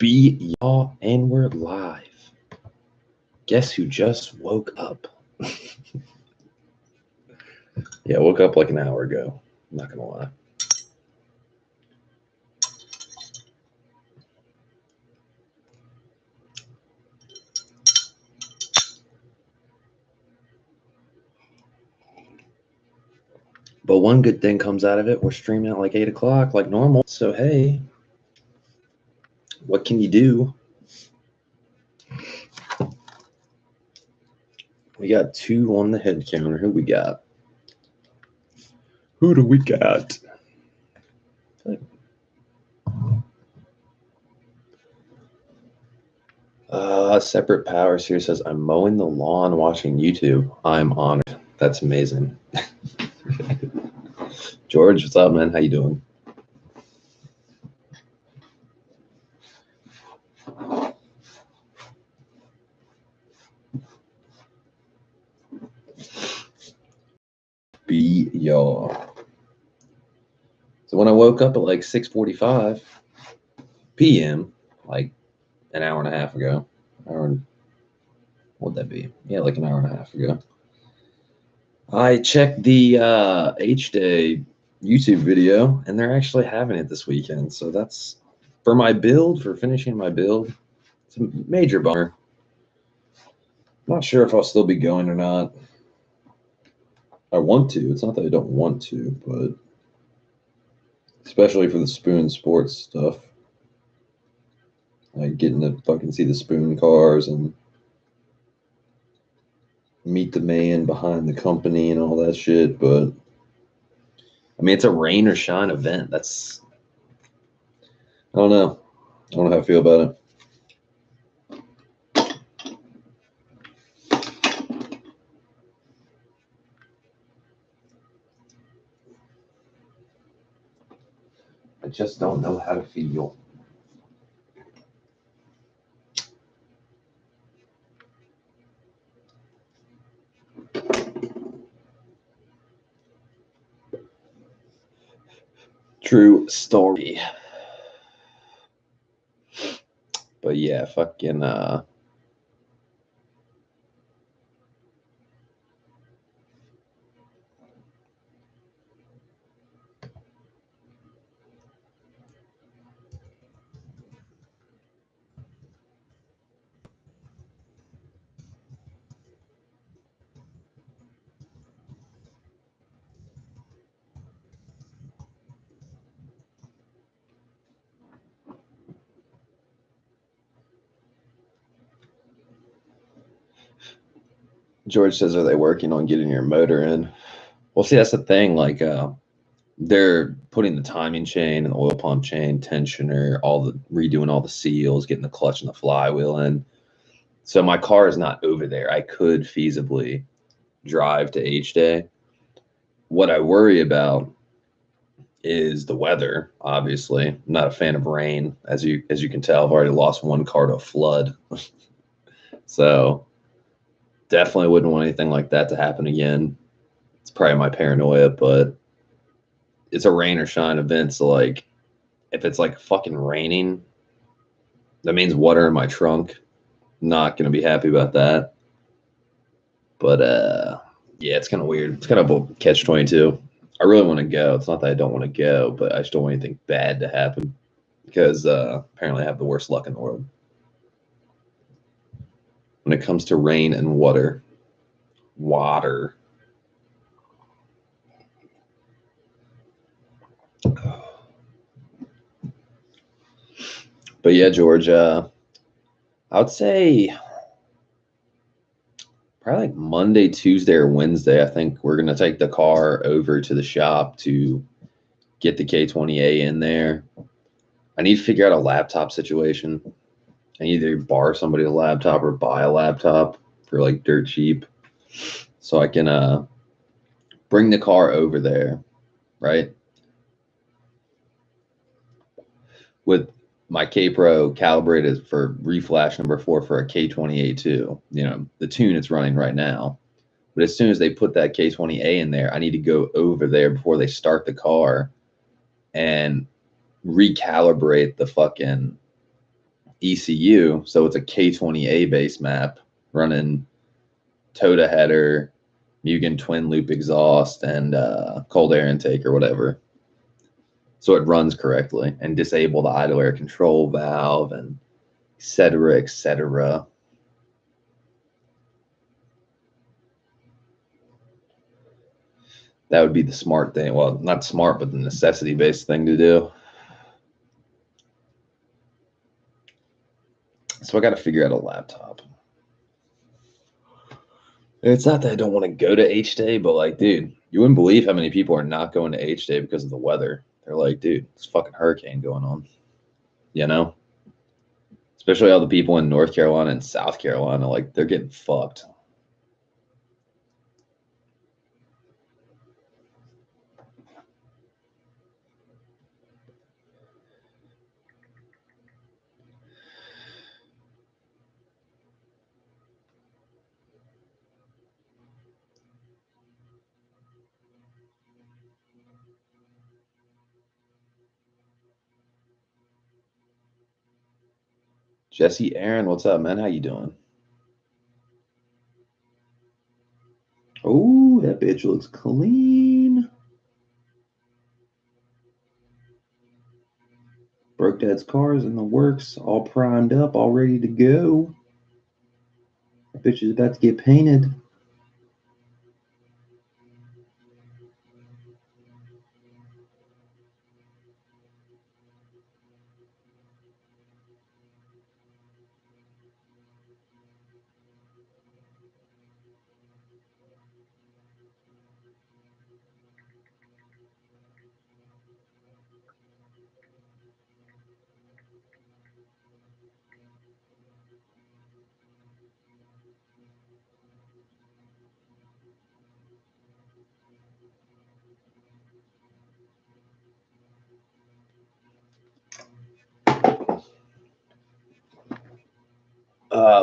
Be y'all, and we're live. Guess who just woke up? Yeah, I woke up like an hour ago. I'm not gonna lie. But one good thing comes out of it. We're streaming at like 8 o'clock like normal. So hey, what can you do? We got 2 on the head counter. Who we got? Who do we got? Separate Powers here says, I'm mowing the lawn watching YouTube. I'm honored. That's amazing. George, what's up, man? How you doing? Be y'all. So when I woke up at like 6:45 p.m., like an hour and a half ago, what'd that be? Yeah, like an hour and a half ago. I checked the HDAY YouTube video, and they're actually having it this weekend. So that's for my build, for finishing my build. It's a major bummer. Not sure if I'll still be going or not. I want to. It's not that I don't want to, but especially for the Spoon Sports stuff. Like getting to fucking see the Spoon cars and meet the man behind the company and all that shit. But I mean, it's a rain or shine event. That's, I don't know. I don't know how I feel about it. I just don't know how to feel. True story. But yeah, fucking George says, are they working on getting your motor in? Well, see, that's the thing. Like, they're putting the timing chain and the oil pump chain, tensioner, redoing all the seals, getting the clutch and the flywheel in. So my car is not over there. I could feasibly drive to HDAY. What I worry about is the weather. Obviously, I'm not a fan of rain, as you can tell. I've already lost one car to a flood, so definitely wouldn't want anything like that to happen again. It's probably my paranoia, but it's a rain or shine event. So like, if it's like fucking raining, that means water in my trunk. Not gonna be happy about that. But yeah, it's kind of weird. It's kind of a catch-22. I really want to go. It's not that I don't want to go, but I just don't want anything bad to happen because apparently I have the worst luck in the world when it comes to rain and water. But yeah, George, I would say probably like Monday, Tuesday, or Wednesday. I think we're gonna take the car over to the shop to get the K20A in there. I need to figure out a laptop situation. I either borrow somebody a laptop or buy a laptop for like dirt cheap, so I can bring the car over there, right? With my K Pro calibrated for reflash number 4 for a K20A2. You know, the tune it's running right now. But as soon as they put that K20A in there, I need to go over there before they start the car and recalibrate the fucking ECU, so it's a K20A base map running Toda header, Mugen twin loop exhaust, and cold air intake or whatever. So it runs correctly, and disable the idle air control valve, and et cetera, et cetera. That would be the smart thing. Well, not smart, but the necessity-based thing to do. So I got to figure out a laptop. It's not that I don't want to go to HDAY, but like, dude, you wouldn't believe how many people are not going to HDAY because of the weather. They're like, dude, it's a fucking hurricane going on. You know? Especially all the people in North Carolina and South Carolina, like, they're getting fucked. Jesse Aaron, what's up, man? How you doing? Oh, that bitch looks clean. Broke Dad's car's in the works, all primed up, all ready to go. That bitch is about to get painted.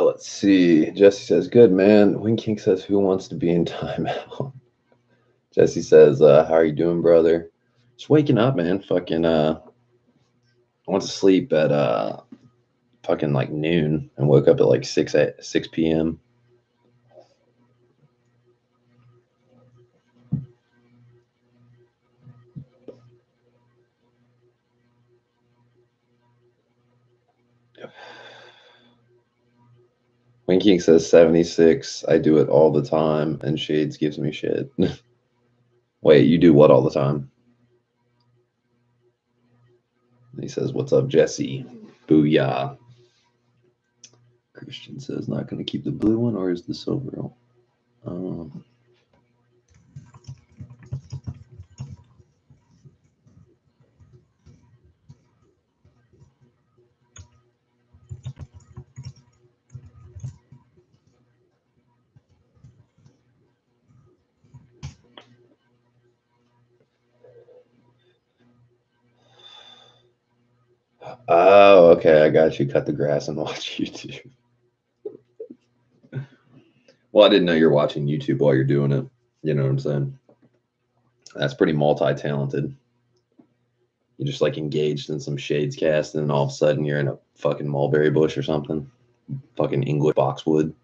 Let's see. Jesse says, good, man. Wing King says, who wants to be in timeout? Jesse says, how are you doing, brother? Just waking up, man. Fucking, I went to sleep at fucking like noon and woke up at like 6 p.m. Wing King says 76. I do it all the time, and Shades gives me shit. Wait, you do what all the time? And he says, what's up, Jesse? Booyah. Christian says, not going to keep the blue one, or is the silver one? Oh, okay. I got you. Cut the grass and watch YouTube. Well, I didn't know you're watching YouTube while you're doing it. You know what I'm saying? That's pretty multi-talented. You're just like engaged in some shades cast, and then all of a sudden you're in a fucking mulberry bush or something. Fucking English boxwood.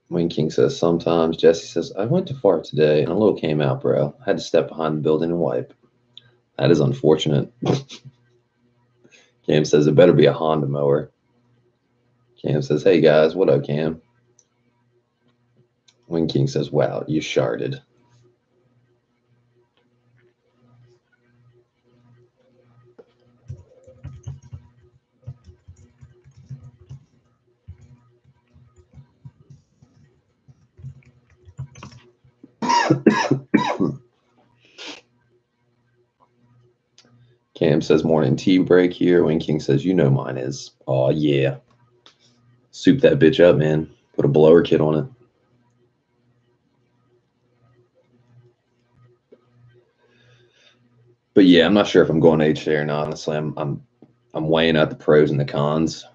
Wayne King says sometimes. Jesse says, I went to fart today and a little came out, bro. I had to step behind the building and wipe. That is unfortunate. Cam says it better be a Honda mower. Cam says, hey guys, what up, Cam? Wing King says, wow, you sharded. Cam says, morning tea break here. Wing King says, you know mine is. Oh yeah. Soup that bitch up, man. Put a blower kit on it. But yeah, I'm not sure if I'm going to HDAY or not. Honestly, I'm I'm weighing out the pros and the cons.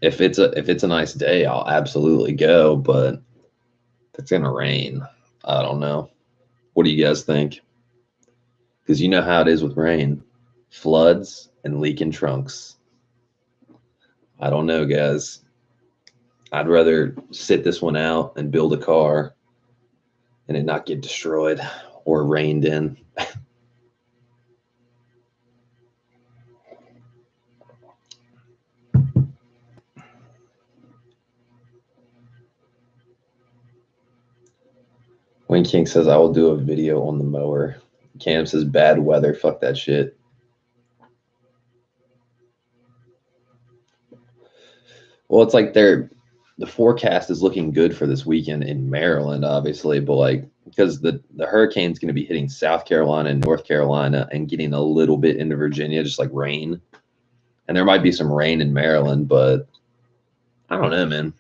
If it's a nice day, I'll absolutely go, but if it's gonna rain, I don't know. What do you guys think? Because you know how it is with rain. Floods and leaking trunks. I don't know, guys. I'd rather sit this one out and build a car and it not get destroyed or rained in. Wayne King says, I will do a video on the mower. Cam says, bad weather. Fuck that shit. Well, it's like the forecast is looking good for this weekend in Maryland, obviously, but like because the hurricane's going to be hitting South Carolina and North Carolina and getting a little bit into Virginia, just like rain. And there might be some rain in Maryland, but I don't know, man.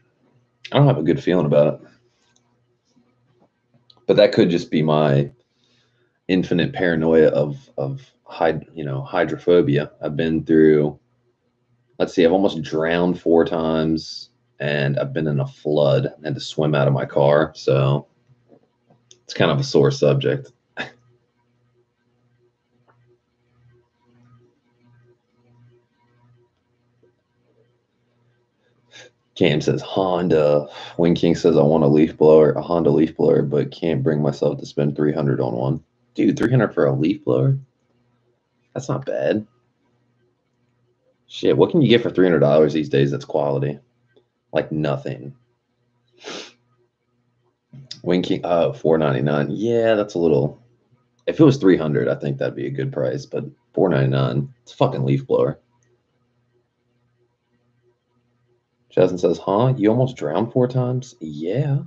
I don't have a good feeling about it. But that could just be my infinite paranoia of hydrophobia. I've been through, let's see, I've almost drowned 4 times and I've been in a flood and had to swim out of my car. So it's kind of a sore subject. Cam says Honda. Wing King says I want a Honda leaf blower, but can't bring myself to spend $300 on one. Dude, $300 for a leaf blower? That's not bad. Shit, what can you get for $300 these days that's quality? Like nothing. Wing King, $499. Yeah, that's a little. If it was $300, I think that'd be a good price. But $499, it's a fucking leaf blower. Justin says, "Huh? You almost drowned 4 times?" Yeah.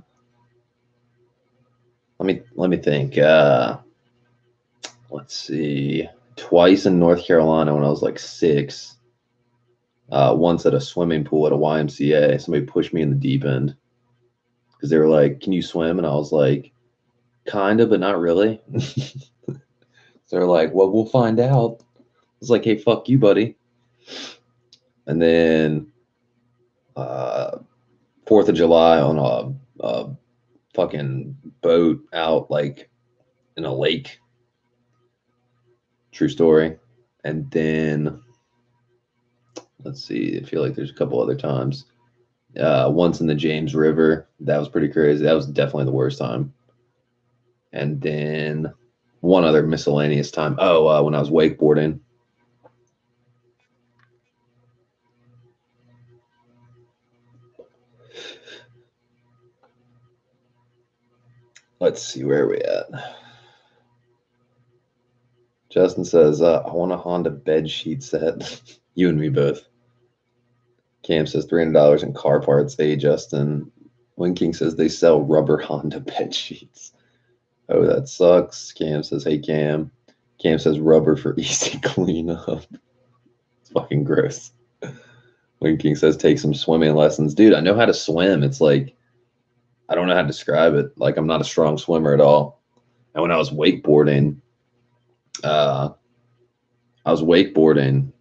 Let me think. Let's see. Twice in North Carolina when I was like 6. Once at a swimming pool at a YMCA. Somebody pushed me in the deep end because they were like, "Can you swim?" And I was like, "Kinda, but not really." So they're like, "Well, we'll find out." I was like, "Hey, fuck you, buddy." And then 4th of July on a fucking boat out like in a lake. True story. And then let's see, I feel like there's a couple other times. Once in the James River, that was pretty crazy. That was definitely the worst time. And then one other miscellaneous time. When I was wakeboarding. Let's see, where are we at? Justin says, I want a Honda bed sheet set. You and me both. Cam says $300 in car parts. Hey, Justin. Wing King says they sell rubber Honda bed sheets. Oh, that sucks. Cam says, hey, Cam. Cam says rubber for easy cleanup. It's fucking gross. Wing King says take some swimming lessons. Dude, I know how to swim. It's like, I don't know how to describe it. Like, I'm not a strong swimmer at all. And when I was wakeboarding, uh, I was wakeboarding,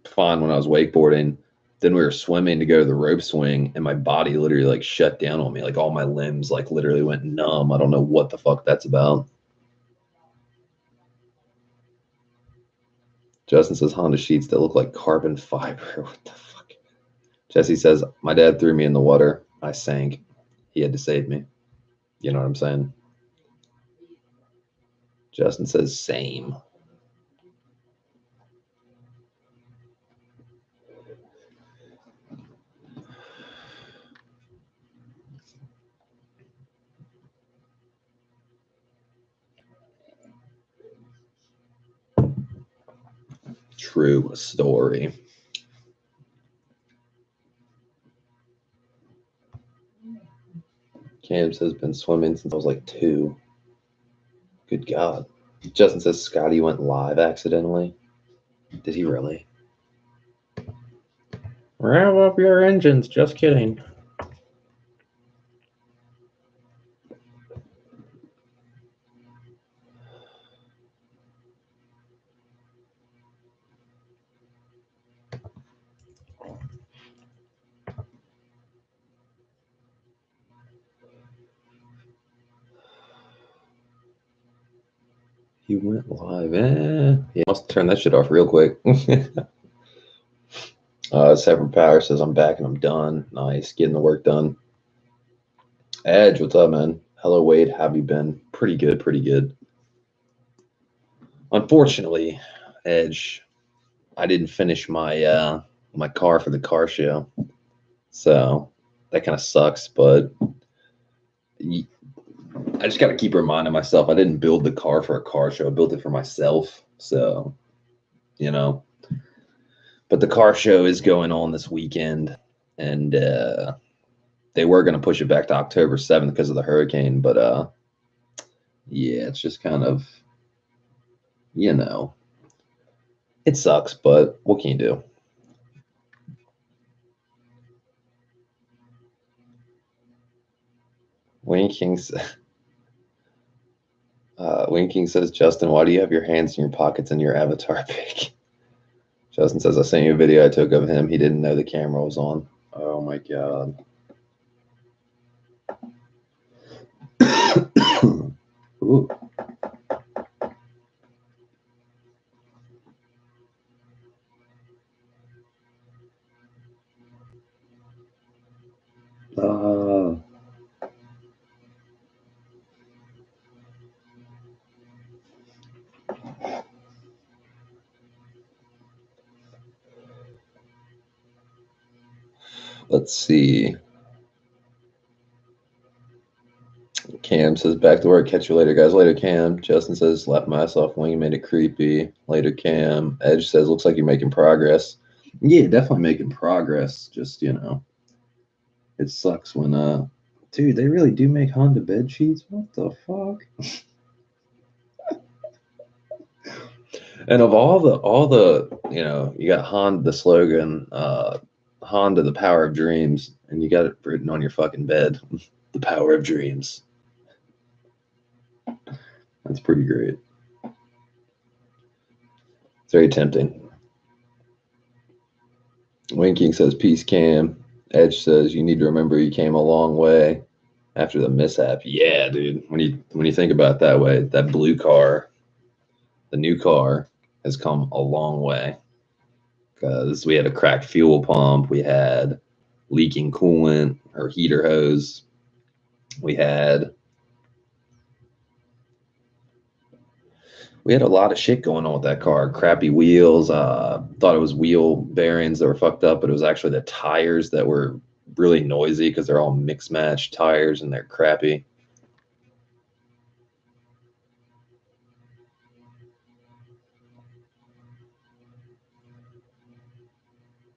fine when I was wakeboarding. Then we were swimming to go to the rope swing, and my body literally like shut down on me. Like all my limbs like literally went numb. I don't know what the fuck that's about. Justin says Honda sheets that look like carbon fiber. What the fuck? Jesse says my dad threw me in the water. I sank. He had to save me. You know what I'm saying? Justin says same. True story. Cam says been swimming since I was like 2. Good God. Justin says Scotty went live accidentally. Did he really? Rev up your engines. Just kidding. He went live. He must turn that shit off real quick. Separate Power says, I'm back and I'm done. Nice. Getting the work done. Edge, what's up, man? Hello, Wade. How have you been? Pretty good, pretty good. Unfortunately, Edge, I didn't finish my my car for the car show. So that kind of sucks, but I just got to keep reminding myself I didn't build the car for a car show. I built it for myself. So, you know, but the car show is going on this weekend, and they were going to push it back to October 7th because of the hurricane. But yeah, it's just kind of, you know, it sucks, but what can you do? Winking says, Justin, why do you have your hands in your pockets in your avatar pic? Justin says, I sent you a video I took of him. He didn't know the camera was on. Oh my God. Ooh. Let's see. Cam says, back to work. Catch you later, guys. Later, Cam. Justin says, slapped my ass off wing, made it creepy. Later, Cam. Edge says, looks like you're making progress. Yeah, definitely making progress. Just, you know, it sucks when, dude, they really do make Honda bed sheets? What the fuck? And of all the, you know, you got Honda, the slogan, Honda, the power of dreams, and you got it written on your fucking bed. The power of dreams. That's pretty great. It's very tempting. Winking says, peace, Cam. Edge says, you need to remember you came a long way after the mishap. Yeah, dude. When you think about it that way, that blue car, the new car, has come a long way. Because we had a cracked fuel pump, we had leaking coolant or heater hose, we had a lot of shit going on with that car. Crappy wheels. Thought it was wheel bearings that were fucked up, but it was actually the tires that were really noisy because they're all mix match tires and they're crappy.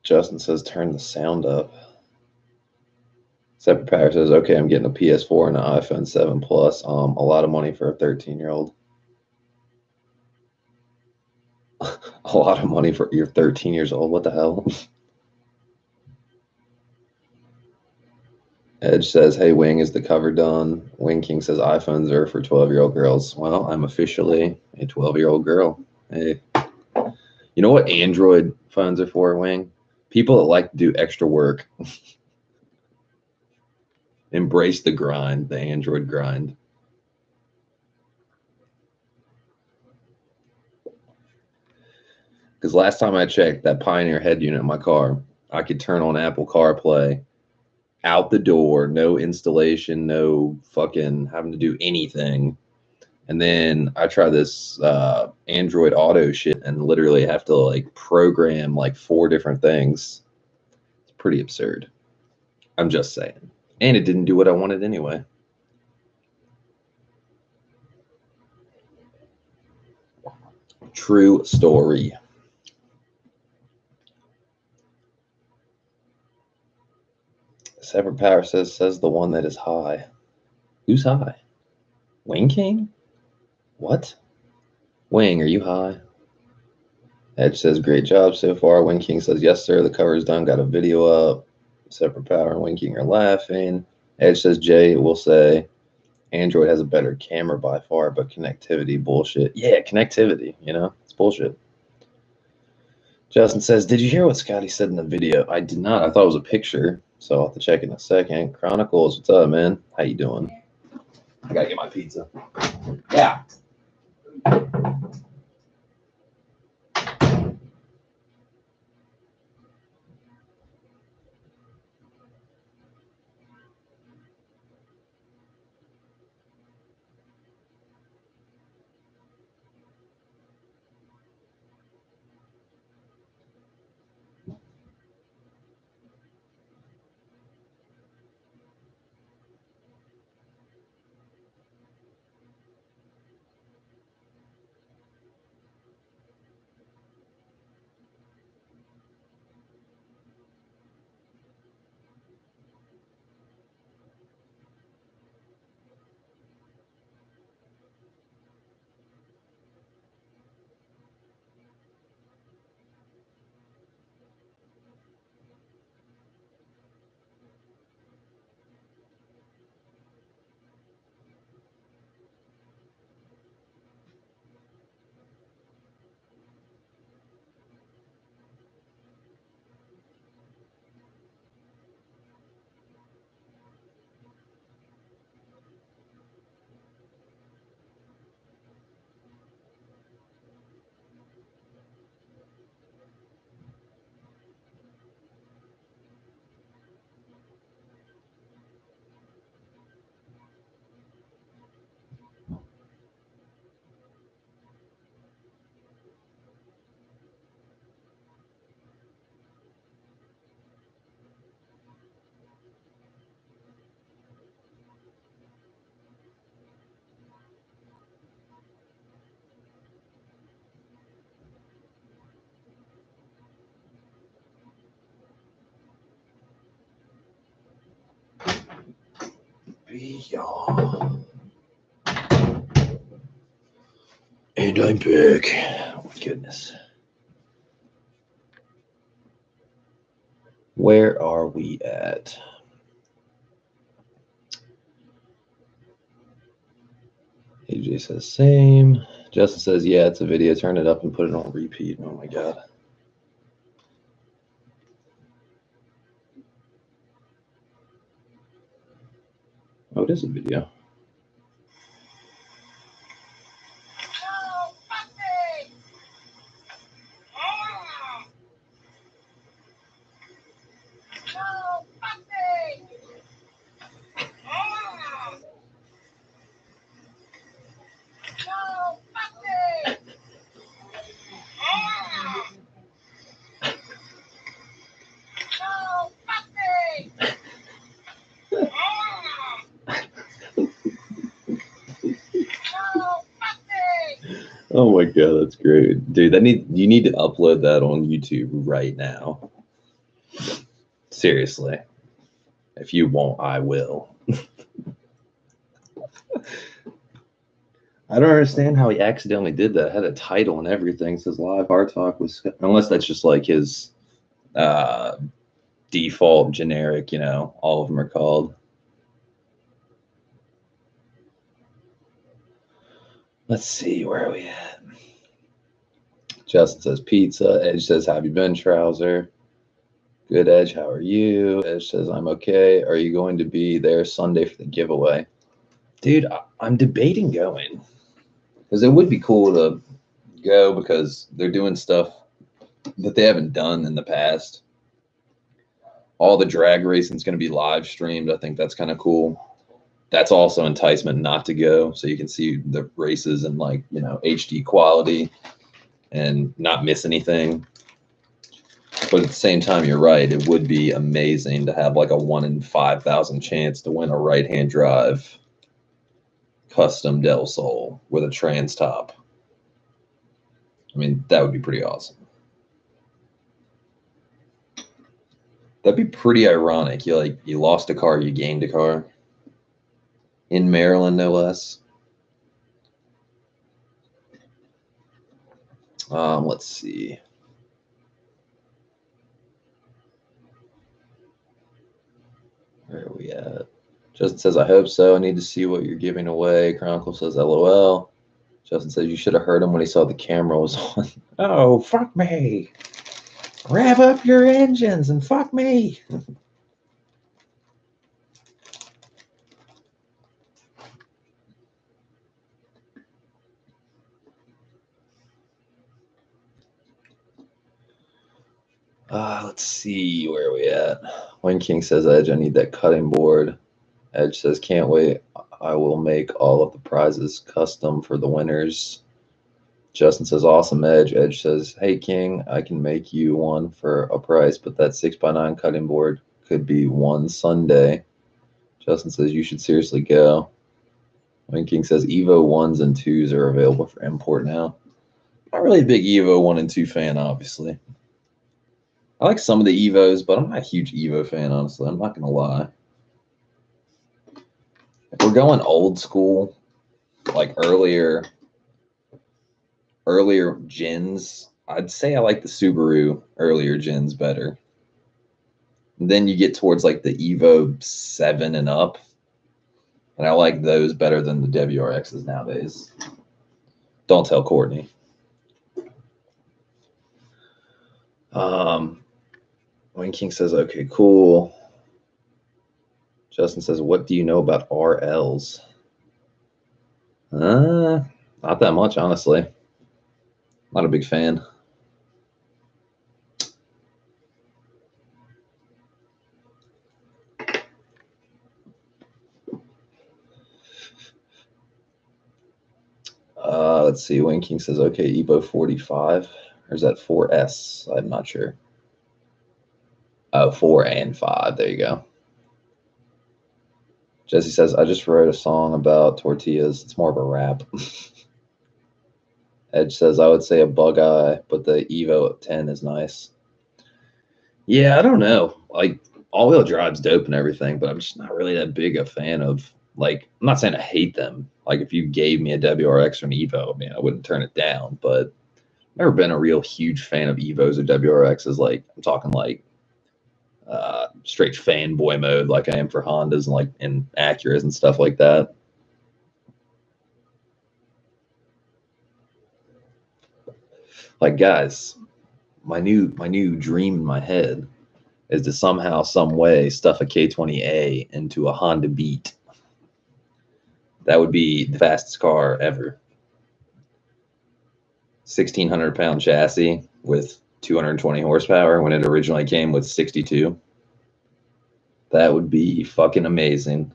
Justin says, turn the sound up. Separate Power says, okay, I'm getting a PS4 and an iPhone 7 Plus. A lot of money for a 13-year-old. A lot of money for you're 13 years old. What the hell? Edge says, hey, Wing, is the cover done? Wing King says, iPhones are for 12-year-old girls. Well, I'm officially a 12-year-old girl. Hey. You know what Android phones are for, Wing? People that like to do extra work. Embrace the grind, the Android grind. Because last time I checked, that Pioneer head unit in my car, I could turn on Apple CarPlay out the door, no installation, no fucking having to do anything. And then I try this Android Auto shit and literally have to like program like 4 different things. It's pretty absurd. I'm just saying. And it didn't do what I wanted anyway. True story. Separate Power says the one that is high. Who's high? Wing King? What? Wing, are you high? Edge says, great job so far. Wing King says, yes, sir. The cover is done. Got a video up. Separate Power and Wing King are laughing. Edge says, Jay will say, Android has a better camera by far, but connectivity, bullshit. Yeah, connectivity, you know, it's bullshit. Justin says, did you hear what Scotty said in the video? I did not. I thought it was a picture, so I'll have to check in a second. Chronicles, what's up, man? How you doing? I gotta get my pizza. Yeah. And I'm back. Oh my goodness. Where are we at? AJ says same. Justin says, yeah, it's a video. Turn it up and put it on repeat. Oh my God. Oh, it is a video. Oh my God, that's great. Dude, you need to upload that on YouTube right now. Seriously. If you won't, I will. I don't understand how he accidentally did that. It had a title and everything. It says live art talk with, unless that's just like his default generic, all of them are called. Let's see, where are we at? Justin says pizza. Edge says, have you been, Trouser? Good, Edge. How are you? Edge says, I'm okay. Are you going to be there Sunday for the giveaway? Dude, I'm debating going. Because it would be cool to go because they're doing stuff that they haven't done in the past. All the drag racing is going to be live streamed. I think that's kind of cool. That's also enticement not to go, so you can see the races in like, HD quality and not miss anything. But at the same time, you're right. It would be amazing to have like a 1 in 5,000 chance to win a right-hand drive custom Del Sol with a trans top. I mean, that would be pretty awesome. That'd be pretty ironic. You lost a car, you gained a car. In Maryland, no less. Let's see. Where are we at? Justin says, I hope so. I need to see what you're giving away. Chronicle says, LOL. Justin says, you should have heard him when he saw the camera was on. Oh, fuck me. Rev up your engines and fuck me. Let's see, where are we at? Wayne King says, Edge, I need that cutting board. Edge says, can't wait. I will make all of the prizes custom for the winners. Justin says, awesome, Edge. Edge says, hey, King, I can make you one for a price, but that 6x9 cutting board could be one Sunday. Justin says, you should seriously go. Wayne King says, Evo 1s and 2s are available for import now. Not really a big Evo 1 and 2 fan, obviously. I like some of the Evos, but I'm not a huge Evo fan, honestly. I'm not going to lie. If we're going old school, like earlier gens, I'd say I like the Subaru earlier gens better. And then you get towards like the Evo 7 and up, and I like those better than the WRXs nowadays. Don't tell Courtney. Wayne King says, okay, cool. Justin says, what do you know about RLs? Not that much, honestly. Not a big fan. Let's see. Wayne King says, okay, Evo 45. Or is that 4S? I'm not sure. Oh, 4 and 5. There you go. Jesse says, I just wrote a song about tortillas. It's more of a rap. Edge says, I would say a bug eye, but the Evo 10 is nice. Yeah, I don't know. Like, all-wheel drive's dope and everything, but I'm just not really that big a fan of, like, I'm not saying I hate them. Like, if you gave me a WRX or an Evo, I mean, I wouldn't turn it down, but I've never been a real huge fan of Evos or WRXs. Like, I'm talking like straight fanboy mode, like I am for Hondas and like in Acuras and stuff like that. Like, guys, my new dream in my head is to somehow, some way, stuff a K20A into a Honda Beat. That would be the fastest car ever. 1,600-pound chassis with 220 horsepower when it originally came with 62. That would be fucking amazing.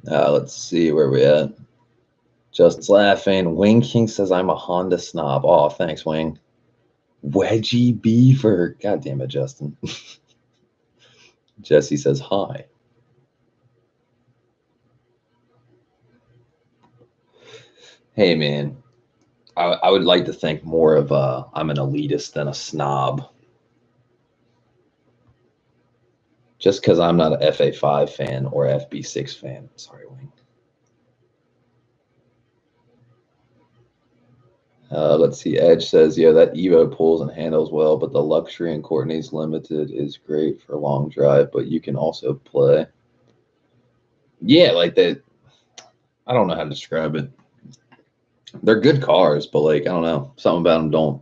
Let's see where we at. Justin's laughing. Wing King says I'm a Honda snob. Oh, thanks, Wing. Wedgie Beaver. God damn it, Justin. Jesse says hi. Hey, man. I would like to think more of I'm an elitist than a snob. Just because I'm not an FA5 fan or FB6 fan. Sorry, Wing. Let's see. Edge says, yeah, that Evo pulls and handles well, but the luxury in Courtney's Limited is great for long drive, but you can also play. Yeah, like that. I don't know how to describe it. They're good cars, but like, I don't know. Something about them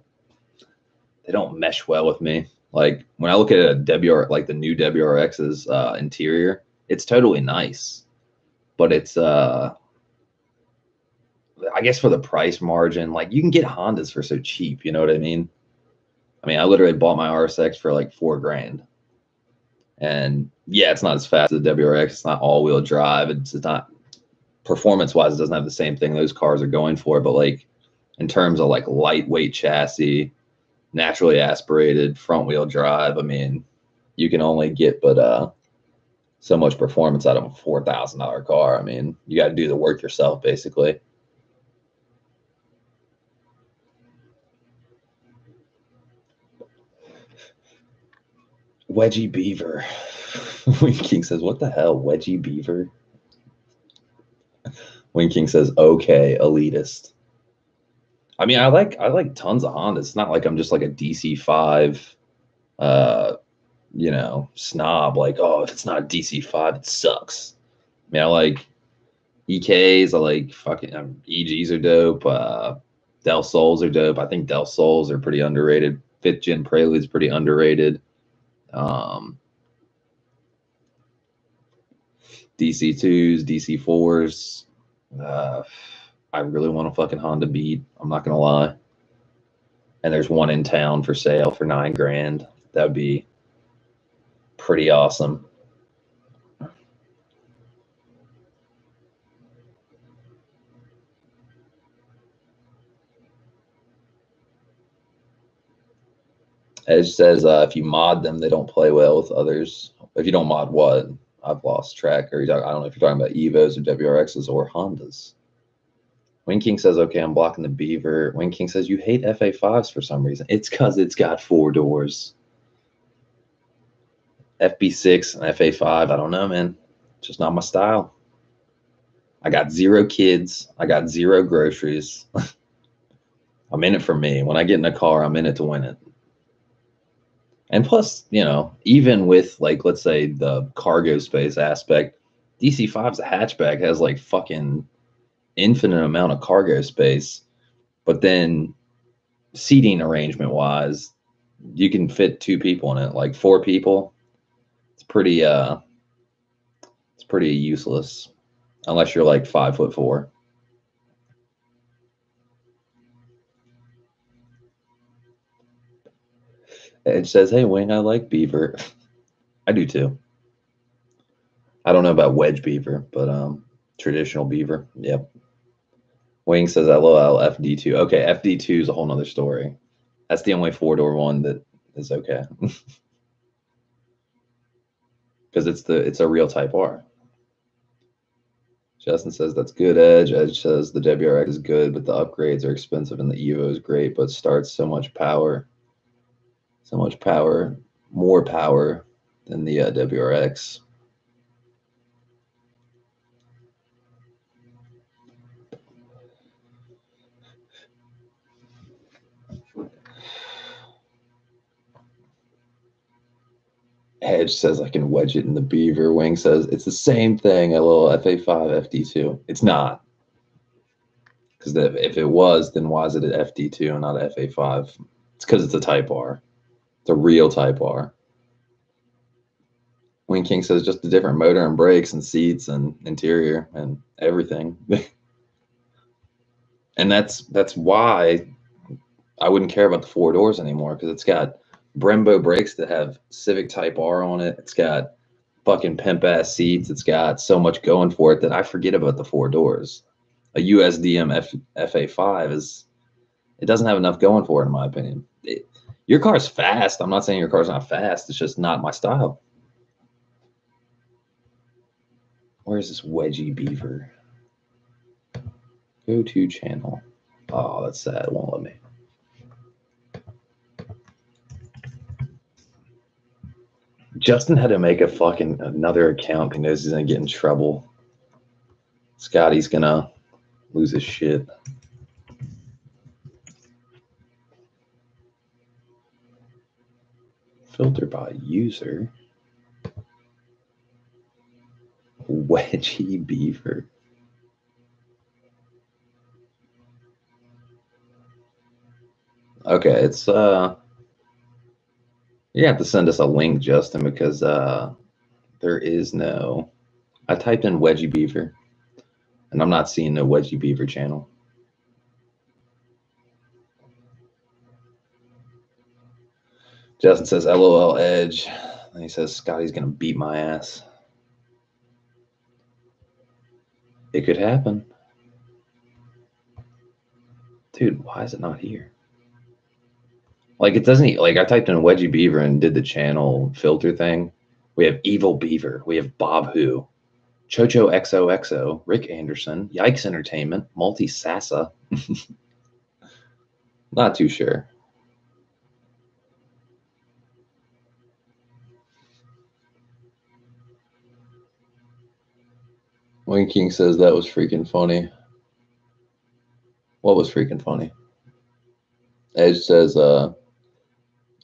they don't mesh well with me. Like when I look at a WR, like the new WRX's interior, it's totally nice, but it's I guess for the price margin, like you can get Hondas for so cheap. You know what I mean? I mean, I literally bought my RSX for like $4,000, and yeah, it's not as fast as the WRX. It's not all-wheel drive. It's not performance-wise. It doesn't have the same thing those cars are going for. But like in terms of like lightweight chassis, naturally aspirated front-wheel drive, I mean, you can only get but so much performance out of a $4,000 car. I mean, you got to do the work yourself, basically. Wedgie Beaver. Wing King says, what the hell? Wedgie Beaver? Wing King says, okay, elitist. I mean, I like tons of Hondas. It's not like I'm just like a DC5 snob, like, oh, if it's not a DC5, it sucks. I mean, I like EKs, I like fucking EGs are dope. Del Sols are dope. I think Del Sols are pretty underrated. 5th gen Prelude's pretty underrated. DC2s, DC4s. I really want a fucking Honda Beat. I'm not gonna lie. And there's one in town for sale for $9 grand. That would be pretty awesome. Edge says if you mod them, they don't play well with others. If you don't mod what? I've lost track. Or I don't know if you're talking about Evos or WRXs or Hondas. Wing King says, okay, I'm blocking the Beaver. Wing King says, you hate FA5s for some reason. It's because it's got 4 doors. FB6 and FA5, I don't know, man. Just not my style. I got 0 kids. I got 0 groceries. I'm in it for me. When I get in a car, I'm in it to win it. And plus, you know, even with, like, let's say the cargo space aspect, DC5's a hatchback, has like fucking infinite amount of cargo space. But then seating arrangement wise, you can fit 2 people in it, like 4 people. It's pretty useless unless you're like 5'4". It says, hey, Wing, I like Beaver. I do too. I don't know about wedge Beaver, but traditional Beaver. Yep. Wing says, LOL, FD2. Okay, FD2 is a whole nother story. That's the only 4-door one that is okay. Because it's a real Type R. Justin says, that's good, Edge. Edge says, the WRX is good, but the upgrades are expensive and the Evo is great, but starts so much power. So much power, more power than the WRX. Edge says I can wedge it in the Beaver. Wing says it's the same thing, a little FA5, FD2. It's not. Because if it was, then why is it an FD2 and not an FA5? It's because it's a Type R. It's a real Type R. Wing King says just a different motor and brakes and seats and interior and everything. And that's why I wouldn't care about the 4 doors anymore, because it's got Brembo brakes that have Civic Type R on it. It's got fucking pimp ass seats. It's got so much going for it that I forget about the 4 doors. A USDM FA5 it doesn't have enough going for it, in my opinion. Your car's fast. I'm not saying your car's not fast. It's just not my style. Where's this wedgie Beaver? Go to channel. Oh, that's sad. It won't let me. Justin had to make a fucking another account. He knows he's gonna get in trouble. Scotty's gonna lose his shit. Filter by user. Wedgie Beaver. Okay, it's you have to send us a link, Justin, because there is no. I typed in Wedgie Beaver, and I'm not seeing no Wedgie Beaver channel. Justin says, LOL Edge. And he says, Scotty's going to beat my ass. It could happen. Dude, why is it not here? Like, it doesn't, like, I typed in Wedgie Beaver and did the channel filter thing. We have Evil Beaver. We have Bob Who, Chocho XOXO, Rick Anderson, Yikes Entertainment, Multi Sassa. Not too sure. Wing King says that was freaking funny. What was freaking funny? Edge says, I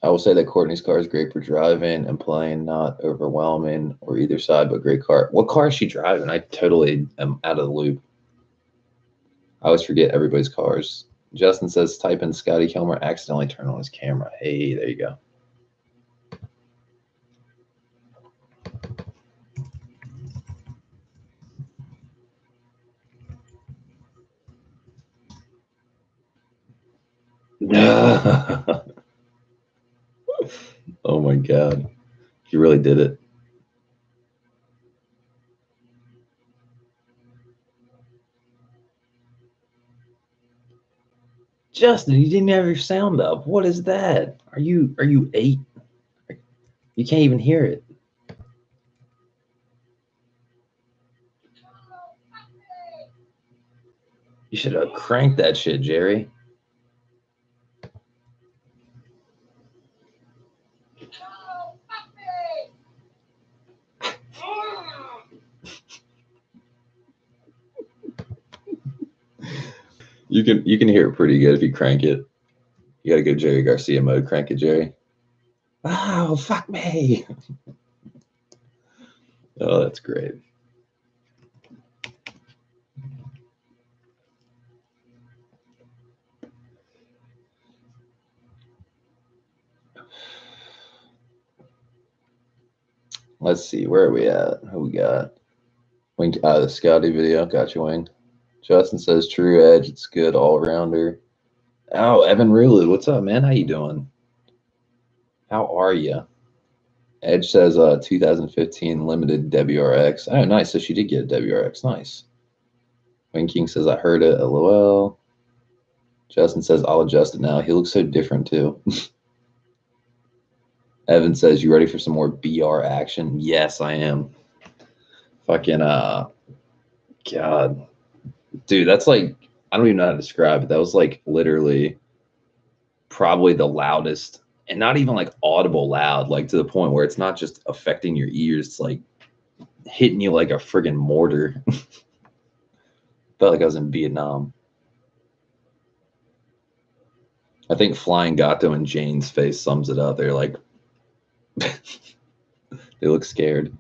will say that Courtney's car is great for driving and playing, not overwhelming or either side, but great car. What car is she driving? I totally am out of the loop. I always forget everybody's cars. Justin says, type in Scotty Kilmer, accidentally turn on his camera. Hey, there you go. Oh my God. You really did it. Justin, you didn't have your sound up. What is that? Are you 8? You can't even hear it. You should have cranked that shit, Jerry. You can hear it pretty good if you crank it. You gotta go Jerry Garcia mode. Crank it, Jerry. Oh, fuck me. Oh, that's great. Let's see. Where are we at? Who we got? Wing, the Scotty video. Got you, Wing. Justin says true edge. It's good all rounder. Oh, Evan Rulu. What's up, man? How you doing? How are you? Edge says 2015 limited WRX. Oh, nice. So she did get a WRX. Nice. Wing King says I heard it. LOL. Justin says I'll adjust it now. He looks so different too. Evan says you ready for some more BR action? Yes, I am. Fucking God, dude, that's like I don't even know how to describe it. That was like literally probably the loudest, and not even like audible loud, like to the point where it's not just affecting your ears, it's like hitting you like a friggin' mortar. Felt like I was in Vietnam. I think Flying Gato and Jane's face sums it up. They're like, they look scared.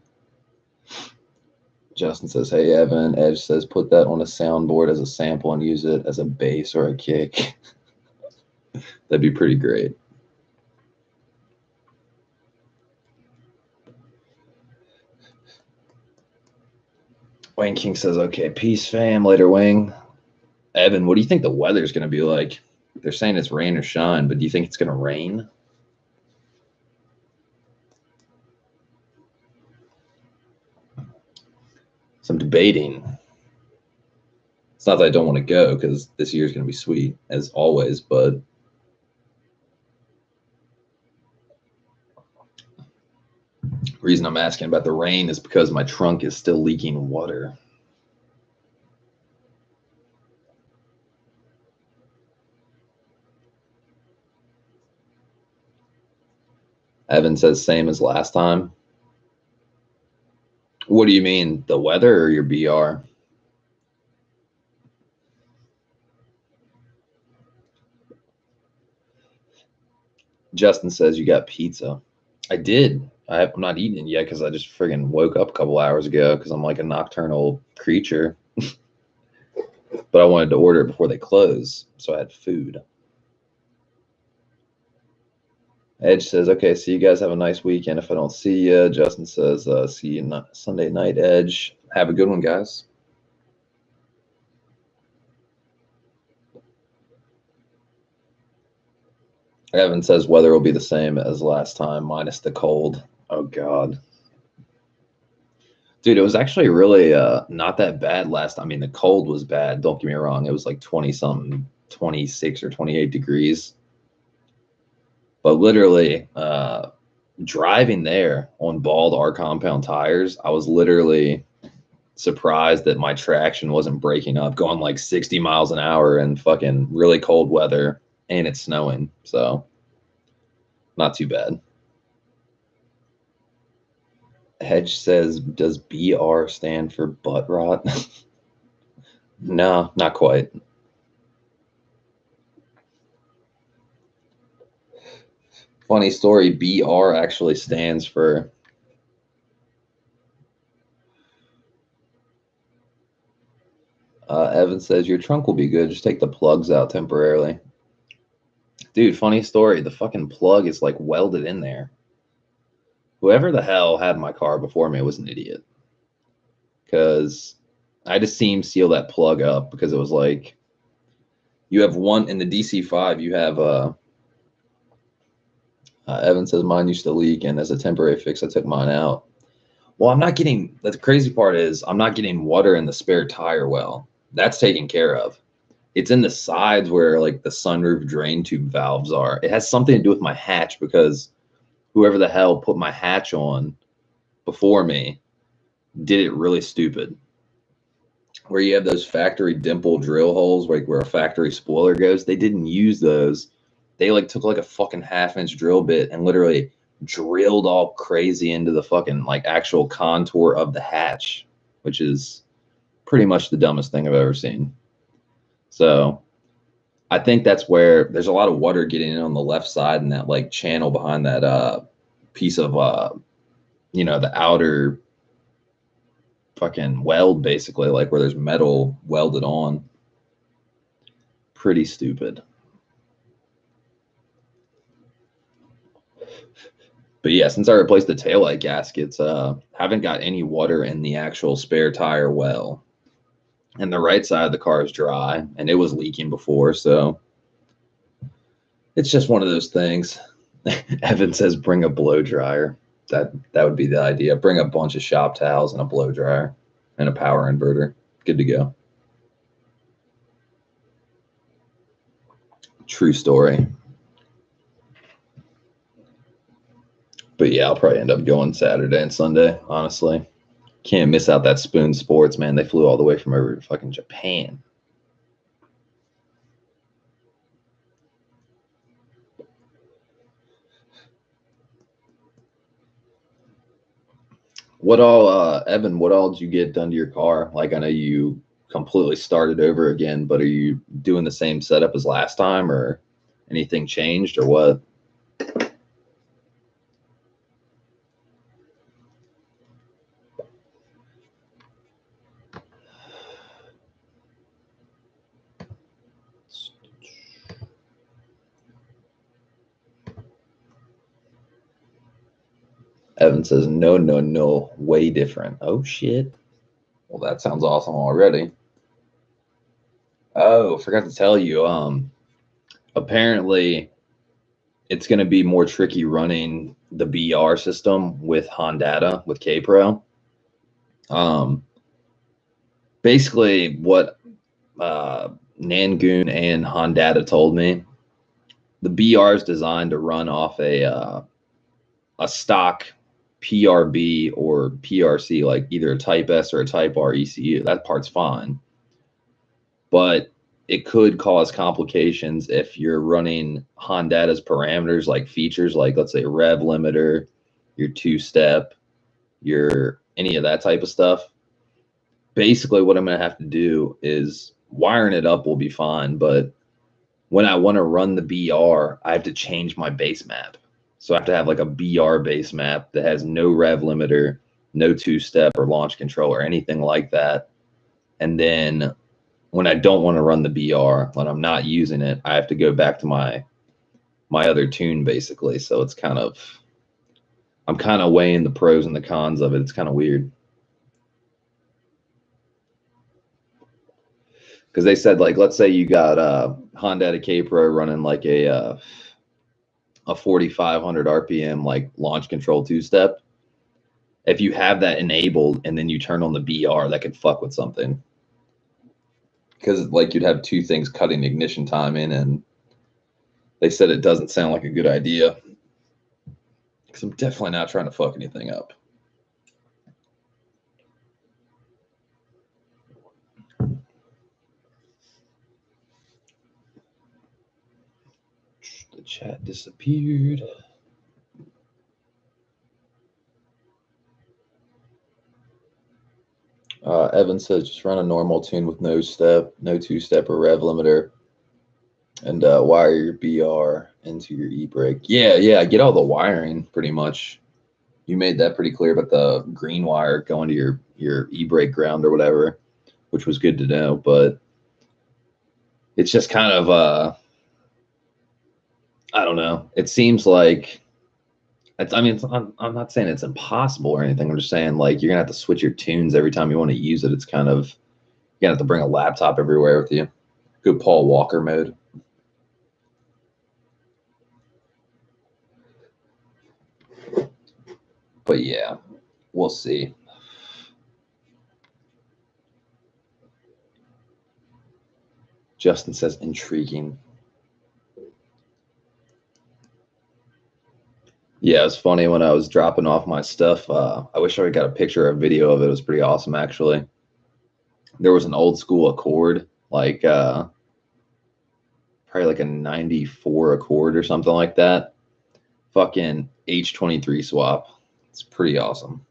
Justin says, hey, Evan. Edge says, put that on a soundboard as a sample and use it as a bass or a kick. That'd be pretty great. Wayne King says, okay, peace, fam. Later, Wayne. Evan, what do you think the weather's going to be like? They're saying it's rain or shine, but do you think it's going to rain? So I'm debating. It's not that I don't want to go because this year's going to be sweet, as always, but the reason I'm asking about the rain is because my trunk is still leaking water. Evan says same as last time. What do you mean, the weather or your BR? Justin says you got pizza. I did. I'm not eating it yet because I just friggin' woke up a couple hours ago because I'm like a nocturnal creature. But I wanted to order it before they close, so I had food. Edge says, okay, so you guys have a nice weekend. If I don't see you, Justin says, see you Sunday night, Edge. Have a good one, guys. Evan says weather will be the same as last time, minus the cold. Oh, God. Dude, it was actually really not that bad last. I mean, the cold was bad. Don't get me wrong. It was like 20 something, 26 or 28 degrees. But literally, driving there on bald R compound tires, I was literally surprised that my traction wasn't breaking up, going like 60 miles an hour in fucking really cold weather, and it's snowing. So, not too bad. Hedge says, does BR stand for butt rot? No, not quite. Funny story, BR actually stands for Evan says your trunk will be good. Just take the plugs out temporarily. Dude, funny story. The fucking plug is like welded in there. Whoever the hell had my car before me was an idiot. Because I just seen him seal that plug up because it was like You have one in the DC5. You have Evan says mine used to leak, and as a temporary fix, I took mine out. Well, I'm not getting. The crazy part is I'm not getting water in the spare tire well. That's taken care of. It's in the sides where like the sunroof drain tube valves are. It has something to do with my hatch because whoever the hell put my hatch on before me did it really stupid. Where you have those factory dimple drill holes, like where a factory spoiler goes, they didn't use those. They like took like a fucking half-inch drill bit and literally drilled all crazy into the fucking like actual contour of the hatch, which is pretty much the dumbest thing I've ever seen. So I think that's where there's a lot of water getting in on the left side and that like channel behind that piece of the outer fucking weld, basically, like where there's metal welded on. Pretty stupid. But yeah, since I replaced the taillight gaskets, haven't got any water in the actual spare tire well. And the right side of the car is dry, and it was leaking before, so it's just one of those things. Evan says bring a blow dryer. That would be the idea. Bring a bunch of shop towels and a blow dryer and a power inverter. Good to go. True story. But yeah, I'll probably end up going Saturday and Sunday, honestly. Can't miss out that Spoon Sports, man. They flew all the way from over to fucking Japan. What all, Evan, what all did you get done to your car? Like, I know you completely started over again, but are you doing the same setup as last time or anything changed or what? Evan says, no, no, no, way different. Oh, shit. Well, that sounds awesome already. Oh, forgot to tell you. Apparently, it's going to be more tricky running the BR system with Honda with K-Pro. Basically, what Nangoon and Honda told me, the BR is designed to run off a stock PRB or PRC, like either a Type S or a Type R ECU. That part's fine. But it could cause complications if you're running Honda's parameters, like features, like let's say rev limiter, your two-step, your any of that type of stuff. Basically, what I'm going to have to do is wiring it up will be fine, but when I want to run the BR, I have to change my base map. So I have to have like a BR base map that has no rev limiter, no two-step or launch control or anything like that. And then when I don't want to run the BR, when I'm not using it, I have to go back to my other tune, basically. So it's kind of, I'm kind of weighing the pros and the cons of it. It's kind of weird. Because they said, like, let's say you got Honda K-Pro running like a 4,500 RPM like launch control two-step. If you have that enabled and then you turn on the BR, that could fuck with something. Because like you'd have two things cutting ignition time in, and they said it doesn't sound like a good idea. Because I'm definitely not trying to fuck anything up. The chat disappeared. Evan says just run a normal tune with no step, no two-step or rev limiter, and wire your BR into your e-brake. Yeah, get all the wiring pretty much. You made that pretty clear about the green wire going to your e-brake ground or whatever, which was good to know. But it's just kind of I don't know. It seems like I'm not saying it's impossible or anything. I'm just saying like you're gonna have to switch your tunes every time you want to use it. It's kind of you're gonna have to bring a laptop everywhere with you. Good Paul Walker mode. But yeah, we'll see. Justin says intriguing. Yeah, it's funny when I was dropping off my stuff. I wish I got a picture or a video of it. It was pretty awesome, actually. There was an old school Accord, like probably like a 94 Accord or something like that. Fucking H23 swap. It's pretty awesome.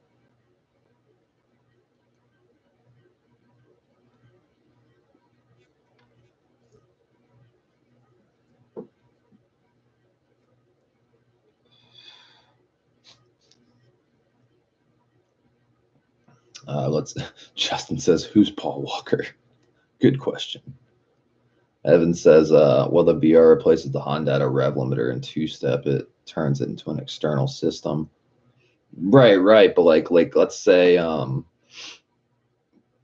Justin says, who's Paul Walker? Good question. Evan says, well, the VR replaces the Honda rev limiter in two-step. It turns it into an external system. Right. But like let's say,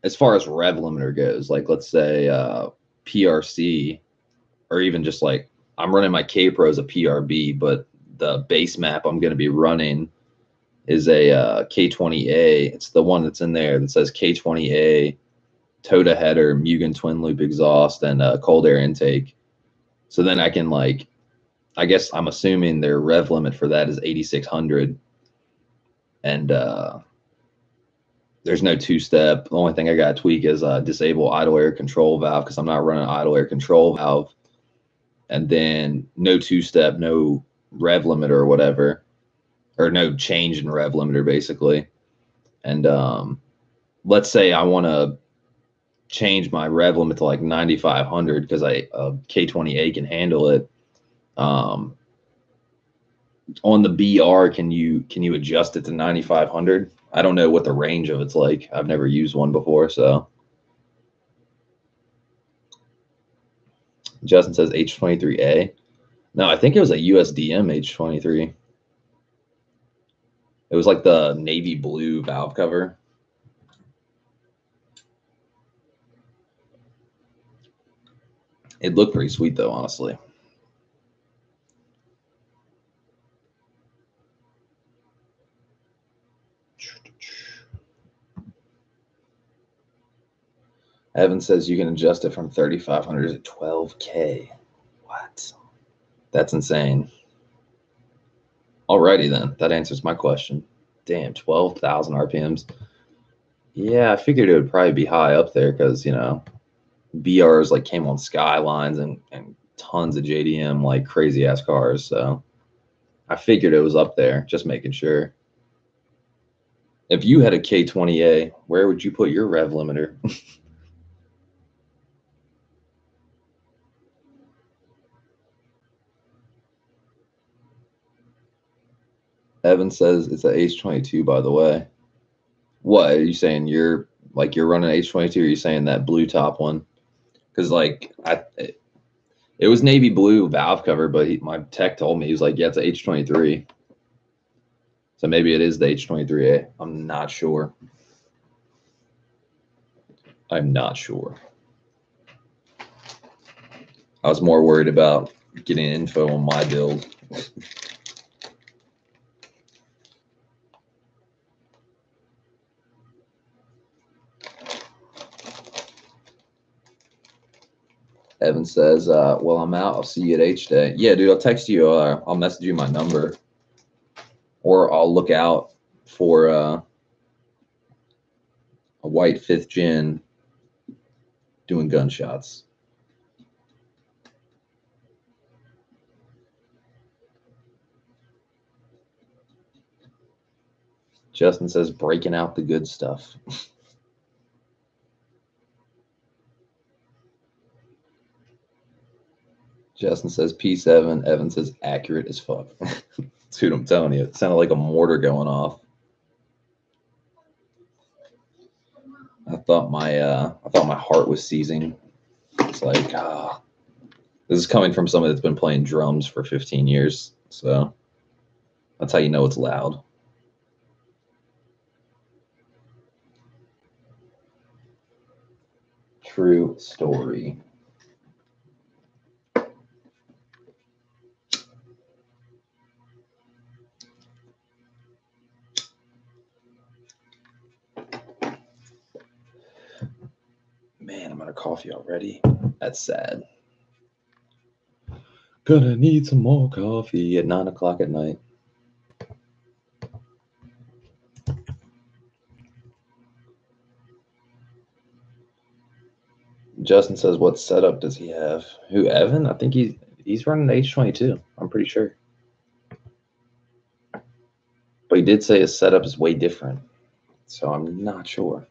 as far as rev limiter goes, like let's say PRC, or even just like I'm running my K-Pro as a PRB, but the base map I'm going to be running is a K20A. It's the one that's in there that says K20A, Toda header, Mugen twin loop exhaust, and cold air intake. So then I can, like, I guess I'm assuming their rev limit for that is 8,600. And there's no two-step. The only thing I got to tweak is disable idle air control valve, because I'm not running idle air control valve. And then no two-step, no rev limiter or whatever, or no change in rev limiter, basically. And let's say I want to change my rev limit to like 9,500 because K20A can handle it. On the BR, can you adjust it to 9,500? I don't know what the range of it's like. I've never used one before, so. Justin says H23A. No, I think it was a USDM H23. It was like the navy blue valve cover. It looked pretty sweet though, honestly. Evan says you can adjust it from 3,500 to 12K. What? That's insane. Alrighty then, that answers my question. Damn, 12,000 RPMs. Yeah, I figured it would probably be high up there because, you know, BRs like came on Skylines and tons of JDM, like crazy ass cars. So I figured it was up there, just making sure. If you had a K20A, where would you put your rev limiter? Evan says it's a H22, by the way. What are you saying? You're running H22, or are you saying that blue top one? Because like it was navy blue valve cover, but my tech told me, he was like, yeah, it's a H23. So maybe it is the H23A. I'm not sure. I'm not sure. I was more worried about getting info on my build. Evan says, well, I'm out. I'll see you at HDAY. Yeah, dude, I'll text you. I'll message you my number. Or I'll look out for a white 5th gen doing gunshots. Justin says, breaking out the good stuff. Justin says P7. Evan says accurate as fuck. Dude, I'm telling you, it sounded like a mortar going off. I thought my heart was seizing. It's like, this is coming from someone that's been playing drums for 15 years. So that's how you know it's loud. True story. out of coffee already. That's sad. Gonna need some more coffee at 9 o'clock at night. Justin says, what setup does he have? Who, Evan? I think he's running the H22. I'm pretty sure. But he did say his setup is way different. So I'm not sure.